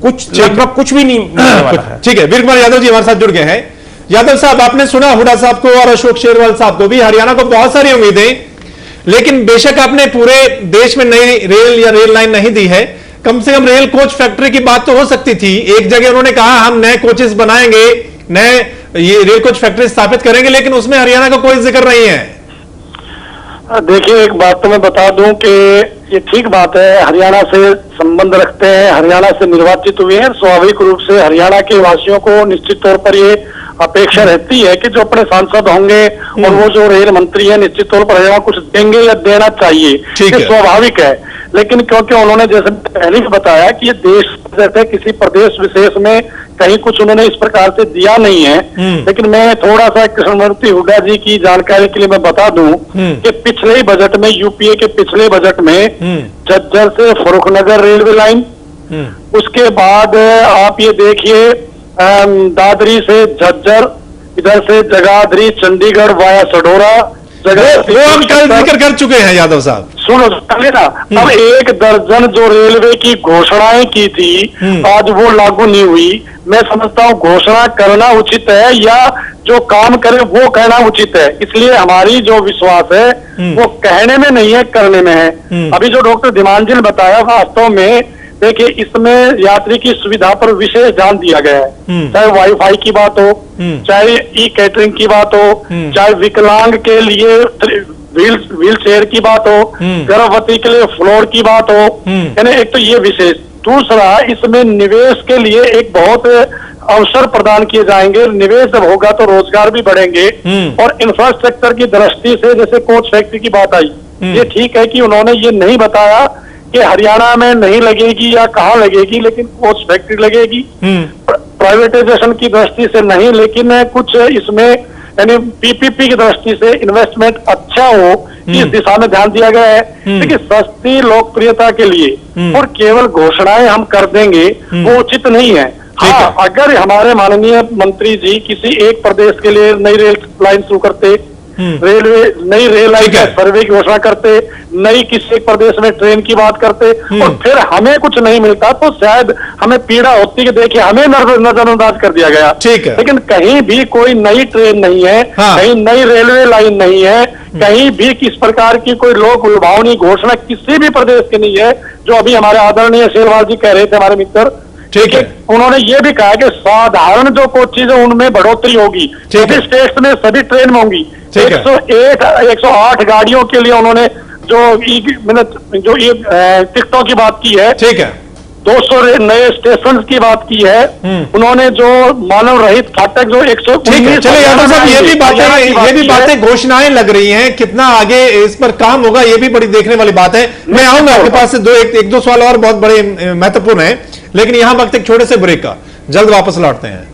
लगभग कुछ भी नहीं मिलने वाला है। ठीक है, वीर कुमार यादव जी हमारे साथ जुड़ गए हैं। यादव साहब, आपने सुना हुड्डा साहब को और अशोक शेरवाल साहब को भी, हरियाणा को बहुत सारी उम्मीदें लेकिन बेशक आपने पूरे देश में नई रेल या रेल लाइन नहीं दी है, कम से कम रेल कोच फैक्ट्री की बात तो हो सकती थी। एक जगह उन्होंने कहा हम नए कोचेस बनाएंगे, नए ये रेल कोच फैक्ट्री स्थापित करेंगे, लेकिन उसमें हरियाणा का कोई जिक्र नहीं है। देखिए, एक बात तो मैं बता दूं कि ये ठीक बात है, हरियाणा से संबंध रखते हैं, हरियाणा से निर्वाचित हुए हैं, स्वाभाविक रूप से हरियाणा के वासियों को निश्चित तौर पर ये अपेक्षा रहती है कि जो अपने सांसद होंगे और वो जो रेल मंत्री है निश्चित तौर पर हरियाणा कुछ देंगे या देना चाहिए, ये स्वाभाविक है। लेकिन क्योंकि उन्होंने जैसे पहले भी बताया कि ये देश जैसे किसी प्रदेश विशेष में कहीं कुछ उन्होंने इस प्रकार से दिया नहीं है, लेकिन मैं थोड़ा सा कृष्णमूर्ति हुड्डा जी की जानकारी के लिए मैं बता दूं कि पिछले ही बजट में, यूपीए के पिछले बजट में झज्जर से फर्रुखनगर रेलवे लाइन, उसके बाद आप ये देखिए दादरी से झज्जर, इधर से जगाधरी चंडीगढ़ वाया सडोरा, वो हम कल जिक्र कर चुके हैं यादव साहब। सुनो ना, अब 1 दर्जन जो रेलवे की घोषणाएं की थी आज वो लागू नहीं हुई। मैं समझता हूँ घोषणा करना उचित है या जो काम करे वो कहना उचित है, इसलिए हमारी जो विश्वास है वो कहने में नहीं है, करने में है। अभी जो डॉक्टर धीमांजी ने बताया, वास्तव में देखिए इसमें यात्री की सुविधा पर विशेष ध्यान दिया गया है, चाहे वाईफाई की बात हो, चाहे ई कैटरिंग की बात हो, चाहे विकलांग के लिए व्हील चेयर की बात हो, गर्भवती के लिए फ्लोर की बात हो, यानी एक तो ये विशेष। दूसरा, इसमें निवेश के लिए एक बहुत अवसर प्रदान किए जाएंगे, निवेश जब होगा तो रोजगार भी बढ़ेंगे। और इंफ्रास्ट्रक्चर की दृष्टि से जैसे कोच फैक्ट्री की बात आई, ये ठीक है कि उन्होंने ये नहीं बताया कि हरियाणा में नहीं लगेगी या कहाँ लगेगी, लेकिन कोच फैक्ट्री लगेगी। प्राइवेटाइजेशन की दृष्टि से नहीं, लेकिन कुछ इसमें यानी पीपीपी की दृष्टि से इन्वेस्टमेंट अच्छा हो, इस दिशा में ध्यान दिया गया है। देखिए, सस्ती लोकप्रियता के लिए और केवल घोषणाएं हम कर देंगे वो उचित नहीं है। हाँ, अगर हमारे माननीय मंत्री जी किसी एक प्रदेश के लिए नई रेल लाइन शुरू करते, रेलवे नई रेल लाइन का सर्वे की घोषणा करते, नई किसी एक प्रदेश में ट्रेन की बात करते और फिर हमें कुछ नहीं मिलता तो शायद हमें पीड़ा होती कि देखिए हमें नजरअंदाज कर दिया गया। ठीक है, लेकिन कहीं भी कोई नई ट्रेन नहीं है, कहीं नई रेलवे लाइन नहीं है, कहीं भी किस प्रकार की कोई लोक लुभावनी घोषणा किसी भी प्रदेश की नहीं है। जो अभी हमारे आदरणीय शेरवाल जी कह रहे थे, हमारे मित्र, ठीक है, उन्होंने ये भी कहा कि साधारण जो कोचेज है उनमें बढ़ोतरी होगी, सभी स्टेट्स में सभी ट्रेन में होंगी। 108 गाड़ियों के लिए उन्होंने जो ये टिकटों की बात की है, ठीक है, 200 नए स्टेशन की बात की है, उन्होंने जो मानव रहित फाटक जो 119। चलिए यादव साहब, ये भी बातें घोषणाएं लग रही हैं, कितना आगे इस पर काम होगा ये भी बड़ी देखने वाली बात है। मैं आऊंगा आपके पास से एक दो सवाल और बहुत बड़े महत्वपूर्ण है, लेकिन यहां वक्त एक छोटे से ब्रेक का, जल्द वापस लौटते हैं।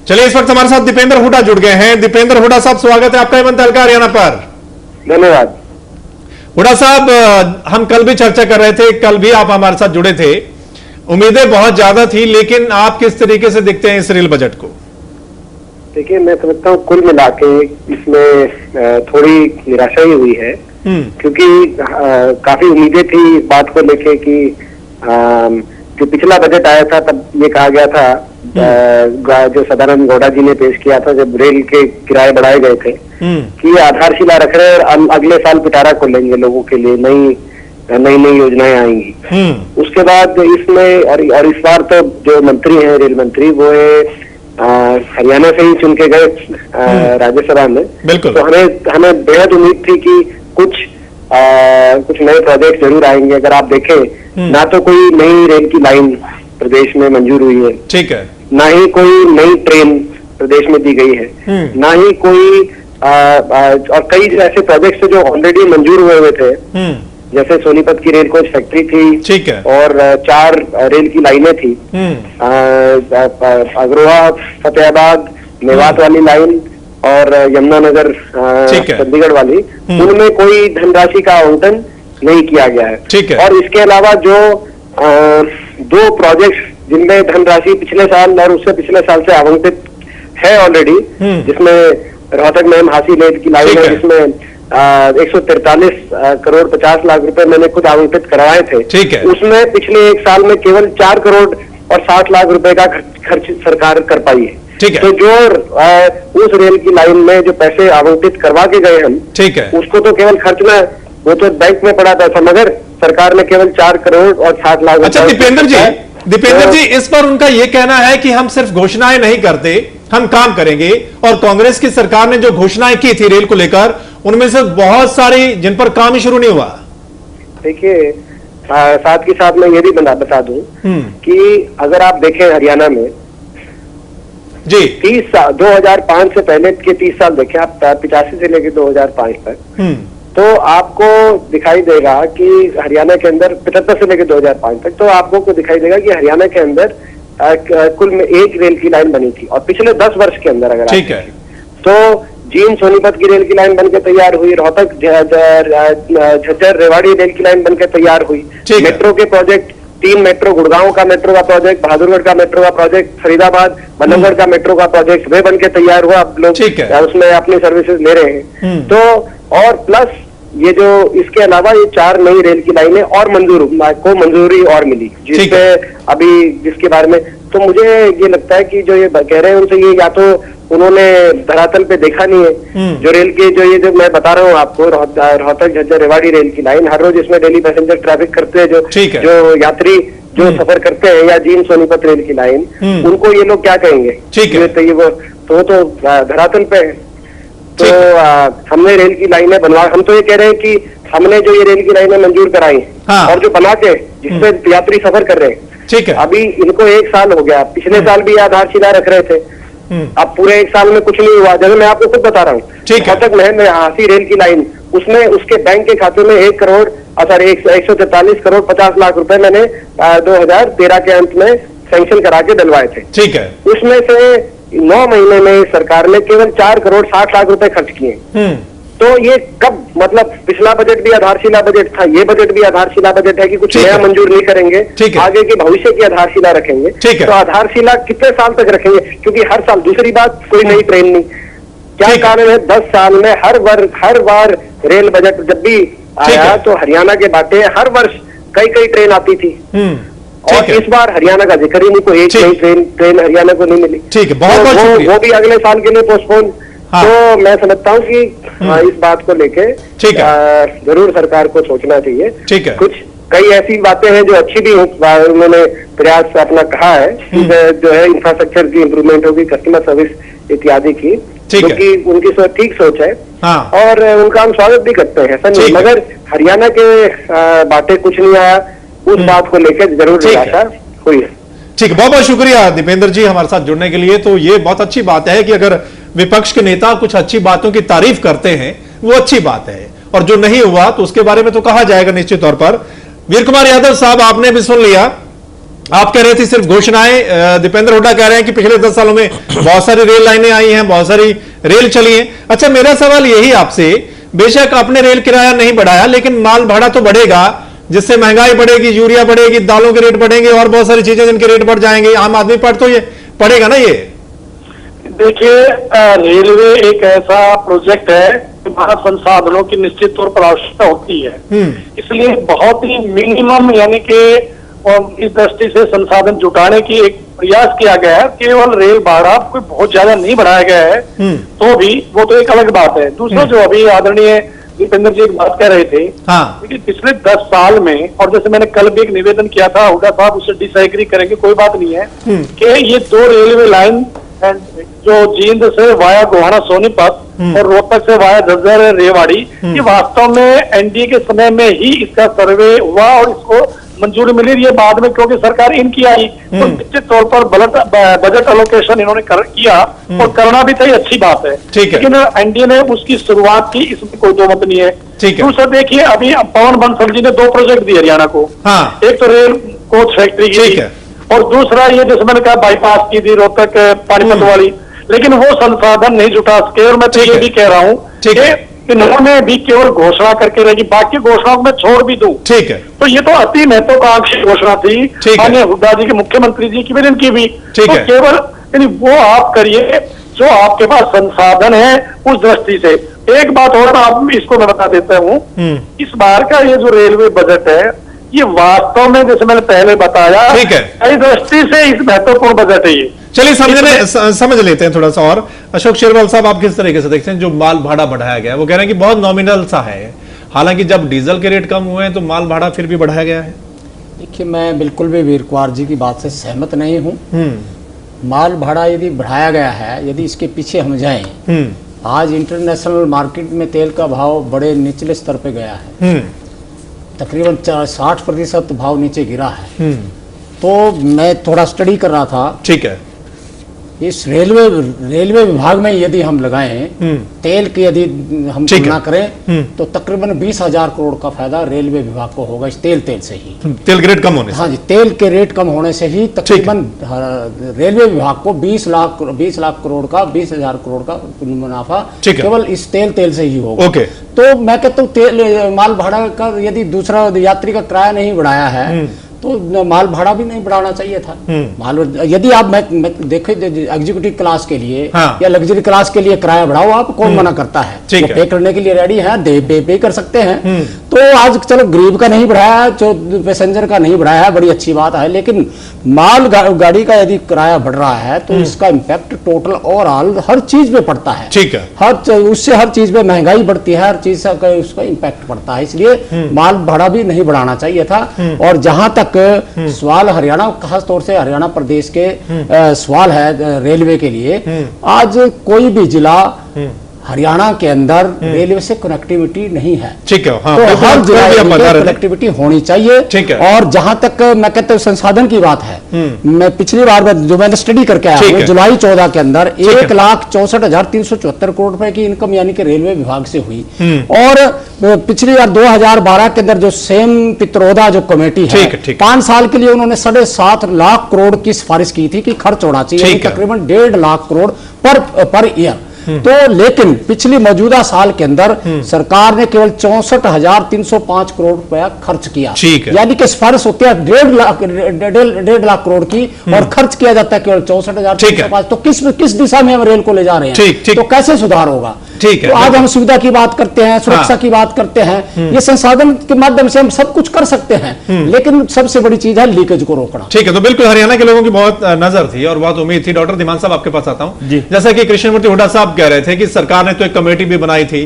चलिए, इस वक्त हमारे साथ दीपेंद्र हुड्डा जुड़ गए हैं। दीपेंद्र हुड्डा साहब, स्वागत है आपका हेमंत हल्का हरियाणा पर। धन्यवाद। हुड्डा साहब, हम कल भी चर्चा कर रहे थे, कल भी आप हमारे साथ जुड़े थे, उम्मीदें बहुत ज्यादा थी, लेकिन आप किस तरीके से देखते हैं इस रेल बजट को? देखिए, मैं समझता हूँ कुल मिला के इसमें थोड़ी निराशा ही हुई है, क्योंकि काफी उम्मीदें थी इस बात को लेके कि जो पिछला बजट आया था तब ये कहा गया था, जो सदानंद गौड़ा जी ने पेश किया था जब रेल के किराए बढ़ाए गए थे, कि आधारशिला रख रहे हैं और अगले साल पिटारा खोलेंगे लोगों के लिए, नई योजनाएं आएंगी। उसके बाद इसमें और इस बार तो जो मंत्री हैं रेल मंत्री वो हरियाणा से ही चुन के गए राज्यसभा में, तो हमें बेहद उम्मीद थी कि कुछ नए प्रोजेक्ट जरूर आएंगे। अगर आप देखें, ना तो कोई नई रेल की लाइन प्रदेश में मंजूर हुई है, ठीक है, ना ही कोई नई ट्रेन प्रदेश में दी गई है, ना ही कोई और कई ऐसे प्रोजेक्ट्स जो ऑलरेडी मंजूर हुए थे, जैसे सोनीपत की रेल कोच फैक्ट्री थी, ठीक है, और 4 रेल की लाइनें थी, अग्रोहा फतेहाबाद मेवात वाली लाइन और यमुनानगर चंडीगढ़ वाली, उनमें कोई धनराशि का आवंटन नहीं किया गया है। ठीक है, और इसके अलावा जो 2 प्रोजेक्ट्स जिनमें धनराशि पिछले साल और उससे पिछले साल से आवंटित है ऑलरेडी, जिसमें रोहतक में हासी लेद की लाइन है, जिसमें 143 करोड़ 50 लाख रुपए मैंने खुद आवंटित करवाए थे। ठीक है, उसमें पिछले 1 साल में केवल 4 करोड़ और 60 लाख रुपए का खर्च सरकार कर पाई है। ठीक है। तो जो उस रेल की लाइन में जो पैसे आवंटित करवा के गए हम, ठीक है, उसको तो केवल खर्चना है, वो तो बैंक में पड़ा पैसा, मगर सरकार ने केवल 4 करोड़ और 60 लाख। अच्छा दीपेंद्र जी, इस पर उनका यह कहना है कि हम सिर्फ घोषणाएं नहीं करते, हम काम करेंगे। और कांग्रेस की सरकार ने जो घोषणाएं की थी रेल को लेकर, उनमें से बहुत सारी जिन पर काम ही शुरू नहीं हुआ। देखिए, साथ के साथ मैं ये भी बता दूं कि अगर आप देखें हरियाणा में जी 30 साल 2005 से पहले के 30 साल देखें आप, 85 से लेकर 2005 तक, तो आपको दिखाई देगा कि हरियाणा के अंदर 75 से लेकर 2005 तक, तो आपको दिखाई देगा कि हरियाणा के अंदर कुल में 1 रेल की लाइन बनी थी। और पिछले 10 वर्ष के अंदर अगर ठीक है, तो जींद सोनीपत की रेल की लाइन बनकर तैयार हुई, रोहतक झज्जर रेवाड़ी रेल की लाइन बनकर तैयार हुई, मेट्रो के प्रोजेक्ट 3 मेट्रो, गुड़गांव का मेट्रो का प्रोजेक्ट, बहादुरगढ़ का मेट्रो का प्रोजेक्ट, फरीदाबाद बल्लभगढ़ का मेट्रो का प्रोजेक्ट वे बनकर तैयार हुआ। अब लोग उसमें अपनी सर्विसेज ले रहे हैं। तो और प्लस ये जो इसके अलावा ये 4 नई रेल की लाइनें और मंजूरी और मिली, जिसपे अभी जिसके बारे में तो मुझे ये लगता है कि जो ये कह रहे हैं उनसे ये या तो उन्होंने धरातल पे देखा नहीं है। जो रेल के जो मैं बता रहा हूँ आपको, रोहतक झज्जर रेवाड़ी रेल की लाइन, हर रोज इसमें डेली पैसेंजर ट्रैफिक करते हैं, जो यात्री जो सफर करते हैं, या जींद सोनीपत रेल की लाइन, उनको ये लोग क्या कहेंगे? तो धरातल पे है। तो हमने रेल की लाइनें बनवा, हम तो ये कह रहे हैं कि हमने जो ये रेल की लाइनें मंजूर कराई और जो बना के जिसपे यात्री सफर कर रहे हैं, ठीक है, अभी इनको 1 साल हो गया। पिछले साल भी आधारशिला रख रहे थे, अब पूरे 1 साल में कुछ नहीं हुआ। जैसे मैं आपको खुद बता रहा हूँ, रोहतक में हांसी रेल की लाइन, उसमें उसके बैंक के खाते में 143 करोड़ 50 लाख रुपए मैंने 2013 के अंत में सैंक्शन करा के डलवाए थे। ठीक है, उसमें से 9 महीने में सरकार ने केवल 4 करोड़ 60 लाख रुपए खर्च किए। तो ये कब, मतलब पिछला बजट भी आधारशिला बजट था, ये बजट भी आधारशिला बजट है कि कुछ नया मंजूर नहीं करेंगे, आगे के भविष्य की आधारशिला रखेंगे। तो आधारशिला कितने साल तक रखेंगे? क्योंकि हर साल, दूसरी बात, कोई नई ट्रेन नहीं। क्या कारण है? 10 साल में हर बार रेल बजट जब भी आया तो हरियाणा के बाटे हर वर्ष कई ट्रेन आती थी। और इस बार हरियाणा का जिक्र ही नहीं, कोई एक नई ट्रेन हरियाणा को नहीं मिली। ठीक है, बहुत वो भी अगले साल के लिए पोस्टपोन। तो मैं समझता हूँ कि इस बात को लेके जरूर सरकार को सोचना चाहिए। ठीक है, कुछ कई ऐसी बातें हैं जो अच्छी भी उन्होंने प्रयास अपना कहा है, जो है इंफ्रास्ट्रक्चर की इम्प्रूवमेंट होगी, कस्टमर सर्विस इत्यादि की, क्योंकि उनकी ठीक सोच है और उनका हम स्वागत भी करते हैं, ऐसा नहीं। मगर हरियाणा के बातें कुछ नहीं आया, उस बात को लेकर जरूर निराशा हुई है। ठीक है, बहुत बहुत शुक्रिया दीपेंद्र जी हमारे साथ जुड़ने के लिए। तो ये बहुत अच्छी बात है कि अगर विपक्ष के नेता कुछ अच्छी बातों की तारीफ करते हैं, वो अच्छी बात है, और जो नहीं हुआ तो उसके बारे में तो कहा जाएगा निश्चित तौर पर। वीर कुमार यादव साहब, आपने भी सुन लिया, आप कह रहे थे सिर्फ घोषणाएं, दीपेंद्र हुड्डा कह रहे हैं कि पिछले 10 सालों में बहुत सारी रेल लाइनें आई हैं, बहुत सारी रेल चली हैं। अच्छा, मेरा सवाल यही आपसे, बेशक आपने रेल किराया नहीं बढ़ाया, लेकिन माल भाड़ा तो बढ़ेगा, जिससे महंगाई बढ़ेगी, यूरिया बढ़ेगी, दालों के रेट बढ़ेंगे और बहुत सारी चीजें जिनके रेट बढ़ जाएंगे, आम आदमी पर तो ये पड़ेगा ना। ये देखिए, रेलवे एक ऐसा प्रोजेक्ट है कि वहाँ संसाधनों की निश्चित तौर पर आवश्यकता होती है, इसलिए बहुत ही मिनिमम यानी कि इस दृष्टि से संसाधन जुटाने की एक प्रयास किया गया है। केवल रेल भाड़ा कोई बहुत ज्यादा नहीं बढ़ाया गया है, तो भी वो तो एक अलग बात है। दूसरा, जो अभी आदरणीय दीपेंद्र जी एक बात कह रहे थे, क्योंकि पिछले 10 साल में, और जैसे मैंने कल भी एक निवेदन किया था, हुड्डा साहब उससे डिसएग्री करेंगे, कोई बात नहीं है, कि ये 2 रेलवे लाइन जो जींद से वाया गोहाना सोनीपत और रोहतक से वाया झज्जर रेवाड़ी, ये वास्तव में एनडीए के समय में ही इसका सर्वे हुआ और इसको मंजूरी मिली। ये बाद में क्योंकि सरकार इनकी आई तो निश्चित तौर पर बजट अलोकेशन इन्होंने किया और करना भी था, ये अच्छी बात है। लेकिन एनडीए ने उसकी शुरुआत की, इसमें कोई दो मत नहीं है। दूसरा देखिए, अभी पवन बंसल जी ने 2 प्रोजेक्ट दिए हरियाणा को, एक तो रेल कोच फैक्ट्री की और दूसरा ये जैसे मैंने कहा बाईपास की थी रोहतक पानीपत वाली, लेकिन वो संसाधन नहीं जुटा सके। और मैं तो ये भी कह रहा हूँ कि इन्होंने भी केवल घोषणा करके रहेगी, बाकी घोषणाओं में छोड़ भी दूं। ठीक है, तो ये तो अति महत्वाकांक्षी घोषणा थी माननीय हुड्डा जी के, मुख्यमंत्री जी की भी, इनकी भी। तो केवल वो आप करिए जो आपके पास संसाधन है उस दृष्टि से। एक बात और आप इसको मैं बता देता हूँ, इस बार का ये जो रेलवे बजट है, ये वास्तव में जैसे मैंने पहले बताया, कई दृष्टि से इस महत्वपूर्ण बजट है ये। चलिए समझ लेते हैं थोड़ा सा और। अशोक शेरवाल साहब, आप किस तरीके से देखते हैं जो माल भाड़ा बढ़ाया गया है? वो कह रहे हैं कि बहुत नॉमिनल सा है, हालांकि जब डीजल के रेट कम हुए हैं तो माल भाड़ा फिर भी बढ़ाया गया है। देखिए, मैं बिल्कुल भी वीर कुमार जी की बात से सहमत नहीं हूँ। माल भाड़ा यदि बढ़ाया गया है, यदि इसके पीछे हम जाएं, आज इंटरनेशनल मार्केट में तेल का भाव बड़े निचले स्तर पे गया है, तकरीबन 60% भाव नीचे गिरा है। तो मैं थोड़ा स्टडी कर रहा था, ठीक है, इस रेलवे विभाग में यदि हम लगाएं, तेल की यदि हम तुलना करें तो तकरीबन 20,000 करोड़ का फायदा रेलवे विभाग को होगा इस तेल से ही। तेल के रेट कम होने से? हाँ जी, तेल के रेट कम होने से ही तकरीबन रेलवे विभाग को 20 लाख करोड़ का 20,000 करोड़ का मुनाफा केवल इस तेल से ही होगा। तो मैं कहता हूँ तेल माल भाड़ा का यदि दूसरा यात्री का किराया नहीं बढ़ाया है तो माल भाड़ा भी नहीं बढ़ाना चाहिए था। माल यदि आप देखे एग्जीक्यूटिव क्लास के लिए या लग्जरी क्लास के लिए किराया बढ़ाओ, आप कौन मना करता है? वो पे करने के लिए रेडी है, पे कर सकते हैं। तो आज चलो गरीब का नहीं बढ़ाया, जो पैसेंजर का नहीं बढ़ाया है, बड़ी अच्छी बात है, लेकिन माल गाड़ी का यदि किराया बढ़ रहा है तो इसका इम्पैक्ट टोटल ओवरऑल हर चीज पे पड़ता है। ठीक है, उससे हर चीज पे महंगाई बढ़ती है, हर चीज का उसका इम्पैक्ट पड़ता है, इसलिए माल भाड़ा भी नहीं बढ़ाना चाहिए था। और जहां तक सवाल हरियाणा, खास तौर से हरियाणा प्रदेश के सवाल है रेलवे के लिए, आज कोई भी जिला हरियाणा के अंदर रेलवे से कनेक्टिविटी नहीं है। ठीक है, हाँ, तो हर जिला कनेक्टिविटी होनी चाहिए। ठीक है, और जहां तक मैं कहता हूँ संसाधन की बात है, मैं पिछली बार जो मैंने स्टडी करके आया जुलाई 14 के अंदर 1,64,374 करोड़ रुपए की इनकम यानी कि रेलवे विभाग से हुई। और पिछली बार 2012 के अंदर जो सेम पित्रोदा जो कमेटी है, 5 साल के लिए उन्होंने 7.5 लाख करोड़ की सिफारिश की थी कि खर्च होना चाहिए, तकरीबन 1.5 लाख करोड़ पर ईयर। तो लेकिन पिछली मौजूदा साल के अंदर सरकार ने केवल 64,305 करोड़ रुपया खर्च किया, यानी कि सिफारिश होती है 1.5 लाख करोड़ की और खर्च किया जाता है केवल 64,305। तो किस दिशा में हम रेल को ले जा रहे हैं? तो कैसे सुधार होगा? ठीक है, तो आज हम सुविधा की बात करते हैं, सुरक्षा की बात करते हैं, ये संसाधन के माध्यम से हम सब कुछ कर सकते हैं, लेकिन सबसे बड़ी चीज है लीकेज को रोकना। ठीक है, तो बिल्कुल हरियाणा के लोगों की बहुत नजर थी और बहुत उम्मीद थी। डॉक्टर धीमान साहब, आपके पास आता हूं। जैसा कि कृष्णमूर्ति हुड्डा साहब कह रहे थे कि सरकार ने तो एक कमेटी भी बनाई थी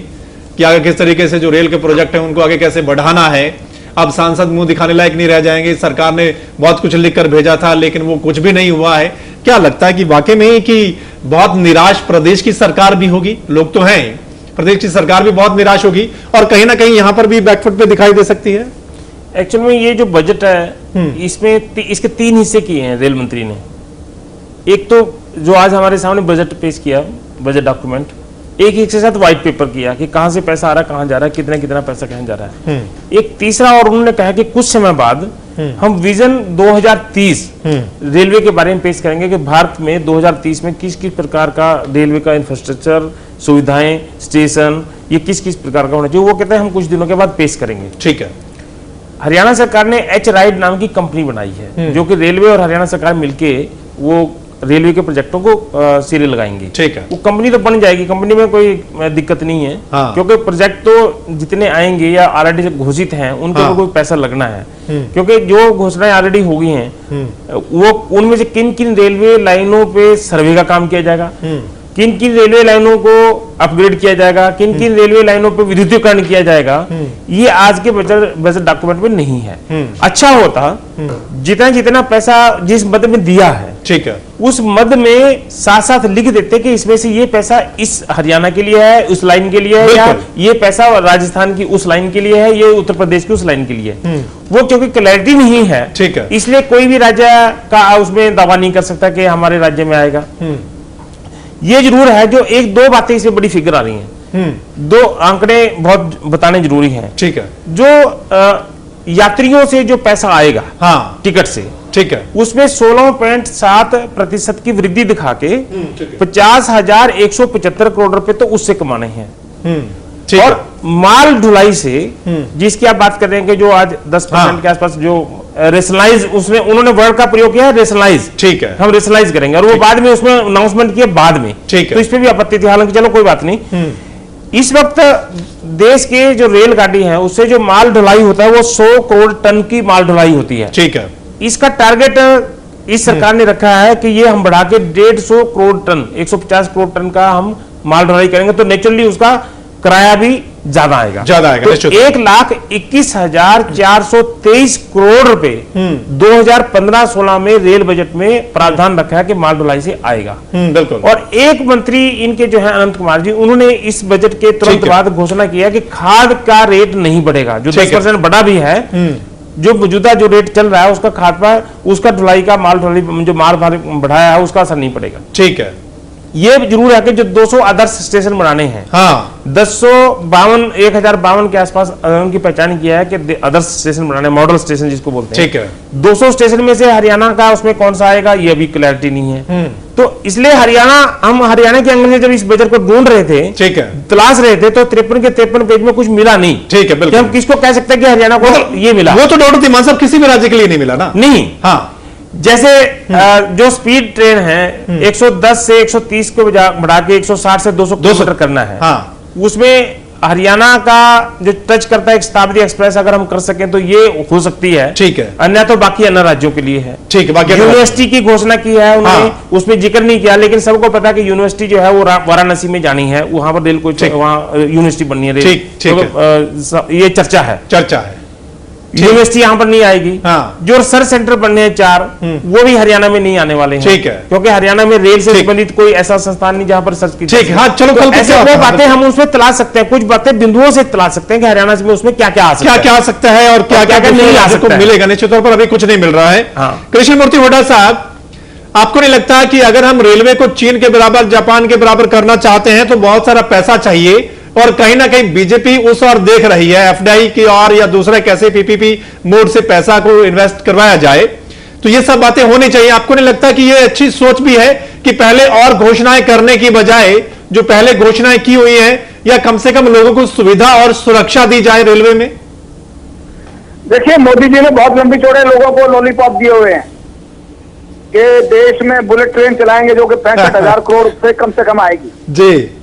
कि आगे किस तरीके से जो रेल के प्रोजेक्ट है उनको आगे कैसे बढ़ाना है। अब सांसद मुंह दिखाने लायक नहीं रह जाएंगे। सरकार ने बहुत कुछ लिखकर भेजा था लेकिन वो कुछ भी नहीं हुआ है। क्या लगता है कि वाकई में कि बहुत निराश प्रदेश की सरकार भी होगी? लोग तो हैं, प्रदेश की सरकार भी बहुत निराश होगी और कहीं ना कहीं यहां पर भी बैकफुट पे दिखाई दे सकती है। एक्चुअल में ये जो बजट है इसमें इसके 3 हिस्से किए हैं रेल मंत्री ने। एक तो जो आज हमारे सामने बजट पेश किया, बजट डॉक्यूमेंट, एक के साथ व्हाइट पेपर किया कि कहां से पैसा आ रहा है, कहां जा रहा है, कितना पैसा कहां जा रहा है। एक तीसरा, और उन्होंने कहा कि कुछ समय बाद हम विजन 2030 रेलवे के बारे में पेश करेंगे कि भारत में 2030 में किस किस प्रकार का रेलवे का इंफ्रास्ट्रक्चर, सुविधाएं, स्टेशन, ये किस किस प्रकार का होना चाहिए। वो कहते हैं हम कुछ दिनों के बाद पेश करेंगे। ठीक है, हरियाणा सरकार ने एच राइड नाम की कंपनी बनाई है जो कि रेलवे और हरियाणा सरकार मिलके वो रेलवे के प्रोजेक्टों को सिरे लगाएंगे। ठीक है, वो कंपनी तो बन जाएगी, कंपनी में कोई दिक्कत नहीं है। हाँ। क्योंकि प्रोजेक्ट तो जितने आएंगे या ऑलरेडी घोषित हैं उनको हाँ। कोई पैसा लगना है, क्योंकि जो घोषणाएं ऑलरेडी हो गई हैं वो उनमें से किन किन रेलवे लाइनों पे सर्वे का काम किया जाएगा, किन किन रेलवे लाइनों को अपग्रेड किया जाएगा, किन किन रेलवे लाइनों पर विद्युतीकरण किया जाएगा, ये आज के बजट डॉक्यूमेंट में नहीं है। अच्छा होता जितना पैसा जिस मद में दिया है, ठीक है, उस मद में साथ साथ लिख देते कि इसमें से ये पैसा इस हरियाणा के लिए है, उस लाइन के लिए है, या ये पैसा राजस्थान की उस लाइन के लिए है, ये उत्तर प्रदेश की उस लाइन के लिए है। वो क्योंकि क्लैरिटी नहीं है, ठीक है, इसलिए कोई भी राज्य का उसमें दावा नहीं कर सकता कि हमारे राज्य में आएगा। ये जरूर है जो 1-2 बातें इसमें बड़ी फिगर आ रही हैं, 2 आंकड़े बहुत बताने जरूरी हैं। ठीक है, जो यात्रियों से जो पैसा आएगा हाँ टिकट से, ठीक है, उसमें 16.7% की वृद्धि दिखा के 50,175 करोड़ रुपए तो उससे कमाने हैं। और माल ढुलाई से जिसकी आप बात कर रहे हैं कि जो आज 10% के आसपास जो रेशनलाइज, उसमें उन्होंने वर्ड का प्रयोग किया है रेशनलाइज, ठीक है, हम रेशनलाइज करेंगे, और वो बाद में उसमें अनाउंसमेंट किया बाद में, ठीक है, तो इस पे भी आपत्ति थी, हालांकि चलो कोई बात नहीं। इस वक्त देश के जो रेलगाड़ी है उससे जो माल ढुलाई होता है वो 100 करोड़ टन की माल ढुलाई होती है, ठीक है। इसका टारगेट इस सरकार ने रखा है कि ये हम बढ़ा के 150 करोड़ टन 150 करोड़ टन का हम माल ढुलाई करेंगे, तो नेचुरली उसका किराया भी ज्यादा आएगा। तो 1,21,423 करोड़ रुपए 2015-16 में रेल बजट में प्रावधान रखा है कि माल ढुलाई से आएगा। बिल्कुल। और एक मंत्री इनके जो है अनंत कुमार जी, उन्होंने इस बजट के तुरंत बाद घोषणा किया कि खाद का रेट नहीं बढ़ेगा, जो 10% बढ़ा भी है। जो मौजूदा जो रेट चल रहा है उसका खाद पर, उसका ढुलाई का माल ढुलाई जो माल बढ़ाया है उसका असर नहीं पड़ेगा। ठीक है। ये जरूर है कि जो 200 आदर्श स्टेशन बनाने हैं, 1052 के आसपास उनकी पहचान किया है कि आदर्श स्टेशन बनाने, मॉडल स्टेशन जिसको बोलते हैं। ठीक है। 200 स्टेशन में से हरियाणा का उसमें कौन सा आएगा ये अभी क्लैरिटी नहीं है। तो इसलिए हम हरियाणा के एंगल से जब इस बजट को ढूंढ रहे थे, ठीक है, तलाश रहे थे, तो 53 के 53 पेज में कुछ मिला नहीं। ठीक है, बिल्कुल। हम किसको कह सकते हैं कि हरियाणा को ये मिला? वो तो डॉक्टर धीमान साहब किसी भी राज्य के लिए नहीं मिला ना। नहीं। हाँ, जैसे जो स्पीड ट्रेन है 110 से 130 को बढ़ा के 160 से 200 किलोमीटर करना है। हाँ। उसमें हरियाणा का जो टच करता है शताब्दी एक्सप्रेस, अगर हम कर सकें तो ये हो सकती है। ठीक है। अन्य तो बाकी अन्य राज्यों के लिए है। ठीक है। बाकी यूनिवर्सिटी की घोषणा की है उन्होंने, उसमें जिक्र नहीं किया, लेकिन सबको पता है कि यूनिवर्सिटी जो है वो वाराणसी में जानी है, वहां पर रेल को वहां यूनिवर्सिटी बननी है। ठीक है। ये चर्चा है। यूनिवर्सिटी यहाँ पर नहीं आएगी। जो रिसर्च सेंटर बनने हैं 4, वो भी हरियाणा में नहीं आने वाले हैं। ठीक है। क्योंकि हरियाणा में रेल से संबंधित कोई ऐसा संस्थान नहीं जहां पर रिसर्च की। ठीक है। हाँ, चलो कल ऐसे वो बातें हम उसमें तलाश सकते हैं, कुछ बातें बिंदुओं से तलाश सकते हैं कि हरियाणा में उसमें क्या क्या आ सकता है, क्या आ सकता है और क्या क्या नहीं आ सकता, मिलेगा निश्चित तौर पर। अभी कुछ नहीं मिल रहा है। कृष्ण मूर्ति हुड्डा साहब, आपको नहीं लगता कि अगर हम रेलवे को चीन के बराबर, जापान के बराबर करना चाहते हैं तो बहुत सारा पैसा चाहिए, और कहीं ना कहीं बीजेपी उस ओर देख रही है, एफडीआई की ओर, या दूसरा कैसे पीपीपी मोड से पैसा को इन्वेस्ट करवाया जाए, तो ये सब बातें होनी चाहिए। आपको नहीं लगता कि ये अच्छी सोच भी है कि पहले और घोषणाएं करने की बजाय जो पहले घोषणाएं की हुई हैं, या कम से कम लोगों को सुविधा और सुरक्षा दी जाए रेलवे में? देखिए, मोदी जी ने बहुत लंबी चौड़े लोगों को लॉलीपॉप दिए हुए हैं कि देश में बुलेट ट्रेन चलाएंगे जो कि 65,000 करोड़ से कम आएगी जी।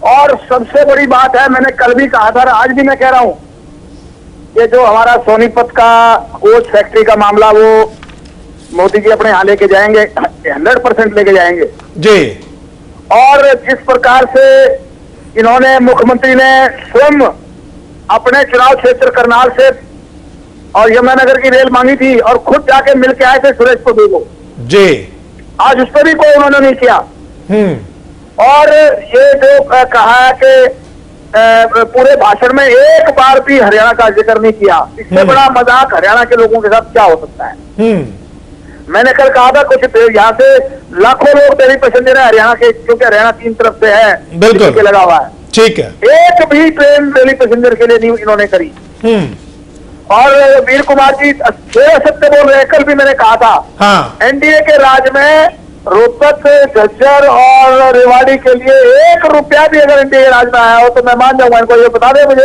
और सबसे बड़ी बात है, मैंने कल भी कहा था, आज भी मैं कह रहा हूं कि जो हमारा सोनीपत का कोच फैक्ट्री का मामला, वो मोदी जी अपने यहां लेके जाएंगे, 100% लेके जाएंगे जी। और जिस प्रकार से इन्होंने, मुख्यमंत्री ने स्वयं अपने चुनाव क्षेत्र करनाल से और यमुनानगर की रेल मांगी थी और खुद जाके मिलके आए थे सुरेश प्रभु को जी। आज उस पर भी कोई उन्होंने नहीं किया। और ये जो कहा है कि पूरे भाषण में एक बार भी हरियाणा का जिक्र नहीं किया, इससे बड़ा मजाक हरियाणा के लोगों के साथ क्या हो सकता है? मैंने कल कहा था कुछ यहाँ से लाखों लोग दिल्ली पैसेंजर है हरियाणा के, क्योंकि हरियाणा 3 तरफ से है, बिल्कुल लगा हुआ है। ठीक है। एक भी ट्रेन दिल्ली पैसेंजर के लिए नहीं इन्होंने करी। और वीर कुमार जी सत्य बोल रहे हैं, कल भी मैंने कहा था। एनडीए के राज में रोहतक, झज्जर और रेवाड़ी के लिए 1 रुपया भी अगर एनडीए के राज में आया हो तो मैं मान जाऊंगा, इनको ये बता दे मुझे।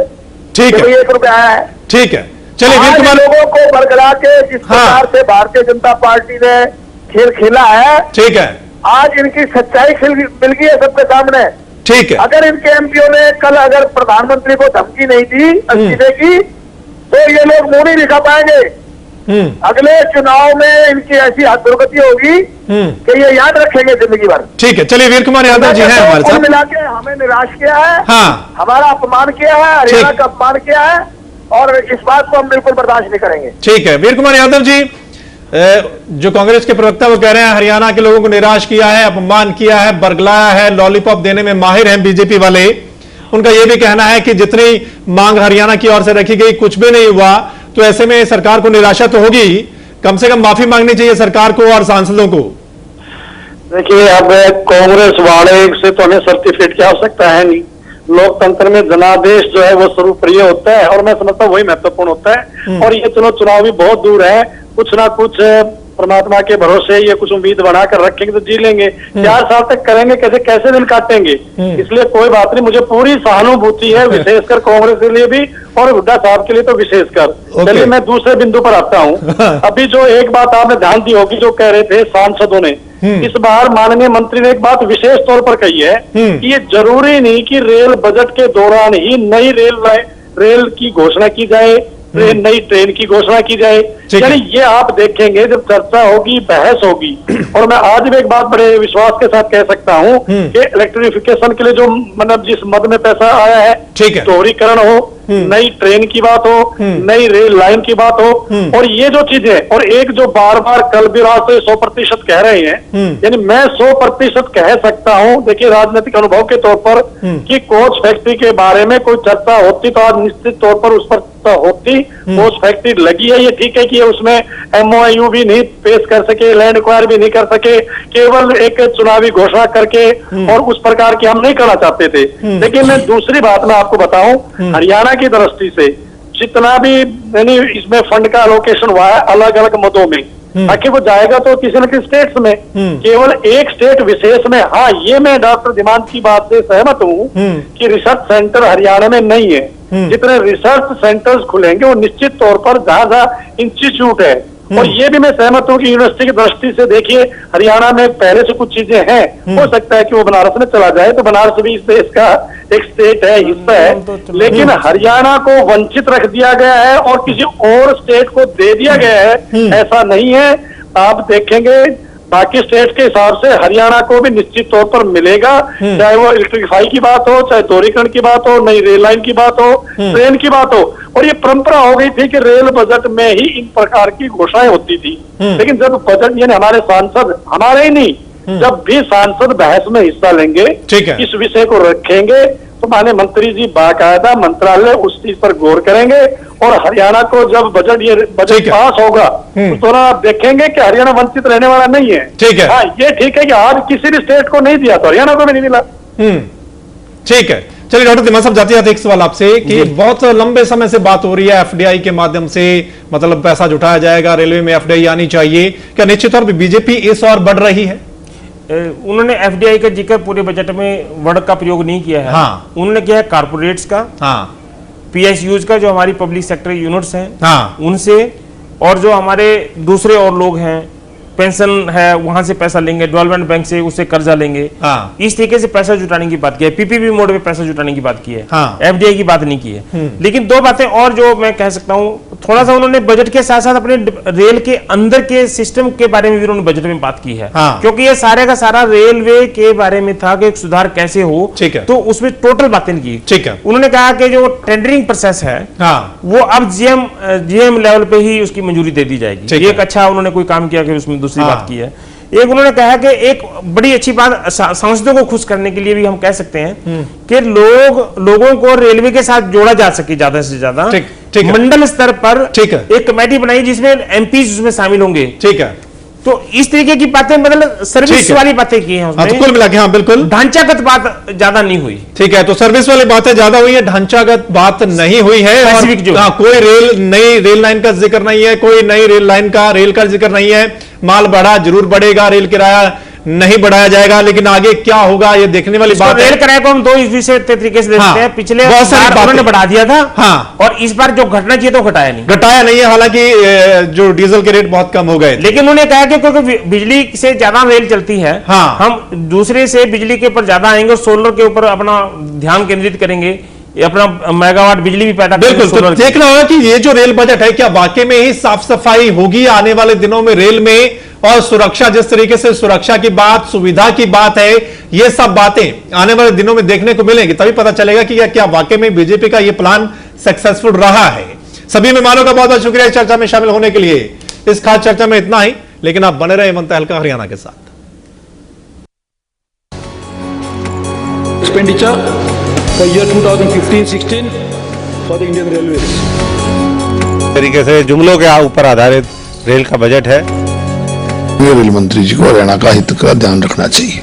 ठीक है। 1 रुपया आया है। ठीक है। चलिए, वीर कुमार, लोगों को बरगला के जिस प्रकार से भारतीय जनता पार्टी ने खेल खेला है, ठीक है, आज इनकी सच्चाई मिल गई है सबके सामने। ठीक है। अगर इनके एमपीओ ने कल अगर प्रधानमंत्री को धमकी नहीं दी इस्तीफे की, तो ये लोग मुंह नहीं दिखा पाएंगे। अगले चुनाव में इनकी ऐसी दुर्गति होगी कि ये याद रखेंगे जिंदगी भर। ठीक है। चलिए, वीर कुमार यादव जी हैं हमारे साथ। मिला के हमें निराश किया है, हमारा अपमान किया है, हरियाणा का अपमान किया है, और इस बात को हम बिल्कुल बर्दाश्त नहीं करेंगे। ठीक है। वीर कुमार यादव जी, जो कांग्रेस के प्रवक्ता वो कह रहे हैं हरियाणा के लोगों को निराश किया है, अपमान किया है, बरगलाया है, लॉलीपॉप देने में माहिर हैं बीजेपी वाले। उनका यह भी कहना है कि जितनी मांग हरियाणा की ओर से रखी गई कुछ भी नहीं हुआ, तो ऐसे में सरकार को निराशा तो होगी, कम से कम माफी मांगनी चाहिए सरकार को और सांसदों को। देखिए, अब कांग्रेस वाले से तो हमें सर्टिफिकेट की आवश्यकता है नहीं। लोकतंत्र में जनादेश जो है वो सर्वप्रिय होता है, और मैं समझता हूँ वही महत्वपूर्ण होता है। और ये चलो चुनाव भी बहुत दूर है, कुछ ना कुछ परमात्मा के भरोसे ये कुछ उम्मीद बनाकर रखेंगे तो जी लेंगे। 4 साल तक करेंगे, कैसे दिन काटेंगे, इसलिए कोई बात नहीं। मुझे पूरी सहानुभूति है, विशेषकर कांग्रेस के लिए भी और हुड्डा साहब के लिए तो विशेषकर। चलिए, मैं दूसरे बिंदु पर आता हूँ। अभी जो एक बात आपने ध्यान दी होगी, जो कह रहे थे सांसदों ने, इस बार माननीय मंत्री ने एक बात विशेष तौर पर कही है कि ये जरूरी नहीं कि रेल बजट के दौरान ही नई रेल की घोषणा की जाए नई ट्रेन की घोषणा की जाए। यानी ये आप देखेंगे जब चर्चा होगी, बहस होगी। और मैं आज भी एक बात बड़े विश्वास के साथ कह सकता हूँ कि इलेक्ट्रिफिकेशन के लिए जो मतलब जिस मद में पैसा आया है, दोहरीकरण हो, नई ट्रेन की बात हो, नई रेल लाइन की बात हो, और ये जो चीजें, और एक जो बार बार कल भी रात से 100% कह रहे हैं, यानी मैं 100% कह सकता हूँ, देखिए राजनीतिक अनुभव के तौर पर, कि कोच फैक्ट्री के बारे में कोई चर्चा होती तो आज निश्चित तौर पर उस पर होती। कोच फैक्ट्री लगी है, ये ठीक है कि उसमें MOU भी नहीं पेश कर सके, लैंड एक्वायर भी नहीं कर सके, केवल एक चुनावी घोषणा करके, और उस प्रकार की हम नहीं करना चाहते थे। लेकिन दूसरी बात मैं आपको बताऊं, हरियाणा की दृष्टि से जितना भी यानी इसमें फंड का एलोकेशन हुआ है अलग अलग मदों में, आखिर वो जाएगा तो किसी न किसी स्टेट्स में, केवल एक स्टेट विशेष में। हाँ, ये मैं डॉक्टर धीमान की बात से सहमत हूँ कि रिसर्च सेंटर हरियाणा में नहीं है। जितने रिसर्च सेंटर्स खुलेंगे वो निश्चित तौर पर जहाँ इंस्टीट्यूट है, और ये भी मैं सहमत हूँ कि यूनिवर्सिटी की दृष्टि से देखिए हरियाणा में पहले से कुछ चीजें हैं, हो सकता है कि वो बनारस में चला जाए, तो बनारस भी इस देश का एक स्टेट है, हिस्सा है। लेकिन हरियाणा को वंचित रख दिया गया है और किसी और स्टेट को दे दिया गया है, ऐसा नहीं है। आप देखेंगे बाकी स्टेट के हिसाब से हरियाणा को भी निश्चित तौर पर मिलेगा, चाहे वो इलेक्ट्रिफाई की बात हो, चाहे दोहरीकरण की बात हो, नई रेल लाइन की बात हो, ट्रेन की बात हो। और ये परंपरा हो गई थी कि रेल बजट में ही इन प्रकार की घोषणाएं होती थी। लेकिन जब बजट यानी हमारे सांसद, हमारे ही नहीं, जब भी सांसद बहस में हिस्सा लेंगे, इस विषय को रखेंगे, तो माननीय मंत्री जी बाकायदा मंत्रालय उस चीज पर गौर करेंगे। और हरियाणा को जब बजट पास होगा तो आप देखेंगे कि हरियाणा वंचित रहने वाला नहीं है। ठीक है, हाँ, ये ठीक है कि आज किसी भी स्टेट को नहीं दिया तो हरियाणा को भी नहीं मिला। ठीक है, चलिए डॉक्टर धीमान साहब, जाते जाते एक सवाल आपसे कि बहुत लंबे समय से बात हो रही है FDI के माध्यम से, मतलब पैसा जुटाया जाएगा, रेलवे में FDI आनी चाहिए, क्या निश्चित तौर पर बीजेपी इस ओर बढ़ रही है? उन्होंने FDI का जिक्र पूरे बजट में वर्ड का प्रयोग नहीं किया है। हाँ। उन्होंने किया है कारपोरेट्स का, हाँ, PSUs का, जो हमारी पब्लिक सेक्टर यूनिट्स हैं, हाँ, उनसे, और जो हमारे दूसरे और लोग हैं, पेंशन है वहां से पैसा लेंगे, डेवलपमेंट बैंक से उससे कर्जा लेंगे। हाँ। इस तरीके से पैसा जुटाने की बात की है, PPP मोड में पैसा जुटाने की बात की है। हाँ। FDI की बात नहीं की है। लेकिन दो बातें और जो मैं कह सकता हूँ, थोड़ा सा उन्होंने बजट के साथ साथ अपने रेल के अंदर के सिस्टम के बारे में भी उन्होंने बजट में बात की है। हाँ। क्योंकि ये सारे का सारा रेलवे के बारे में था कि सुधार कैसे हो, तो उसमें टोटल बातें की। ठीक है, उन्होंने कहा कि जो टेंडरिंग प्रोसेस है, हाँ, वो अब GM लेवल पे ही उसकी मंजूरी दे दी जाएगी। एक अच्छा उन्होंने कोई काम किया कि उसमें दूसरी बात की है। एक उन्होंने कहा कि एक बड़ी अच्छी बात सांसदों को खुश करने के लिए भी हम कह सकते हैं कि लोगों को रेलवे के साथ जोड़ा जा सके ज्यादा से ज्यादा। मंडल स्तर पर एक कमेटी बनाई जिसमें MPs उसमें शामिल होंगे। ठीक है, तो इस तरीके की बातें, मतलब सर्विस वाली बातें की हैं उसमें। कुल मिला के, हाँ बिल्कुल, ढांचागत बात ज्यादा नहीं हुई। ठीक है, तो सर्विस वाली बातें ज्यादा हुई है, ढांचागत बात नहीं हुई है। और कोई नई रेल लाइन का जिक्र नहीं है, कोई नई रेल का जिक्र नहीं है। माल बढ़ा जरूर बढ़ेगा, रेल किराया नहीं बढ़ाया जाएगा, लेकिन आगे क्या होगा ये देखने वाली बात है। रेल किराए को हम दो विषय तरीके से देखते हैं। पिछले बार उन्होंने बढ़ा दिया था, हाँ, और इस बार जो घटना चाहिए तो घटाया नहीं है। हालांकि जो डीजल के रेट बहुत कम हो गए, लेकिन उन्होंने कहा कि क्योंकि बिजली से ज्यादा रेल चलती है, हाँ, हम दूसरे से बिजली के ऊपर ज्यादा आएंगे और सोलर के ऊपर अपना ध्यान केंद्रित करेंगे, अपना मेगावाट बिजली भी पैदा करेंगे। बिल्कुल, तो देखना होगा कि ये जो रेल बजट है, क्या वाकई में ही साफ सफाई होगी आने वाले दिनों में रेल में, और सुरक्षा, जिस तरीके से सुरक्षा की बात, सुविधा की बात है, ये सब बातें आने वाले दिनों में देखने को मिलेंगी। तभी पता चलेगा कि क्या वाकई में बीजेपी का ये प्लान सक्सेसफुल रहा है। सभी मेहमानों का बहुत बहुत शुक्रिया इस चर्चा में शामिल होने के लिए। इस खास चर्चा में इतना ही, लेकिन आप बने रहे मनता हल्का हरियाणा के साथ। Expenditure for year 2015-16 for the Indian Railways. तरीके से जुमलों के ऊपर आधारित रेल का बजट है। रेल मंत्री जी को हरियाणा का हित का ध्यान रखना चाहिए।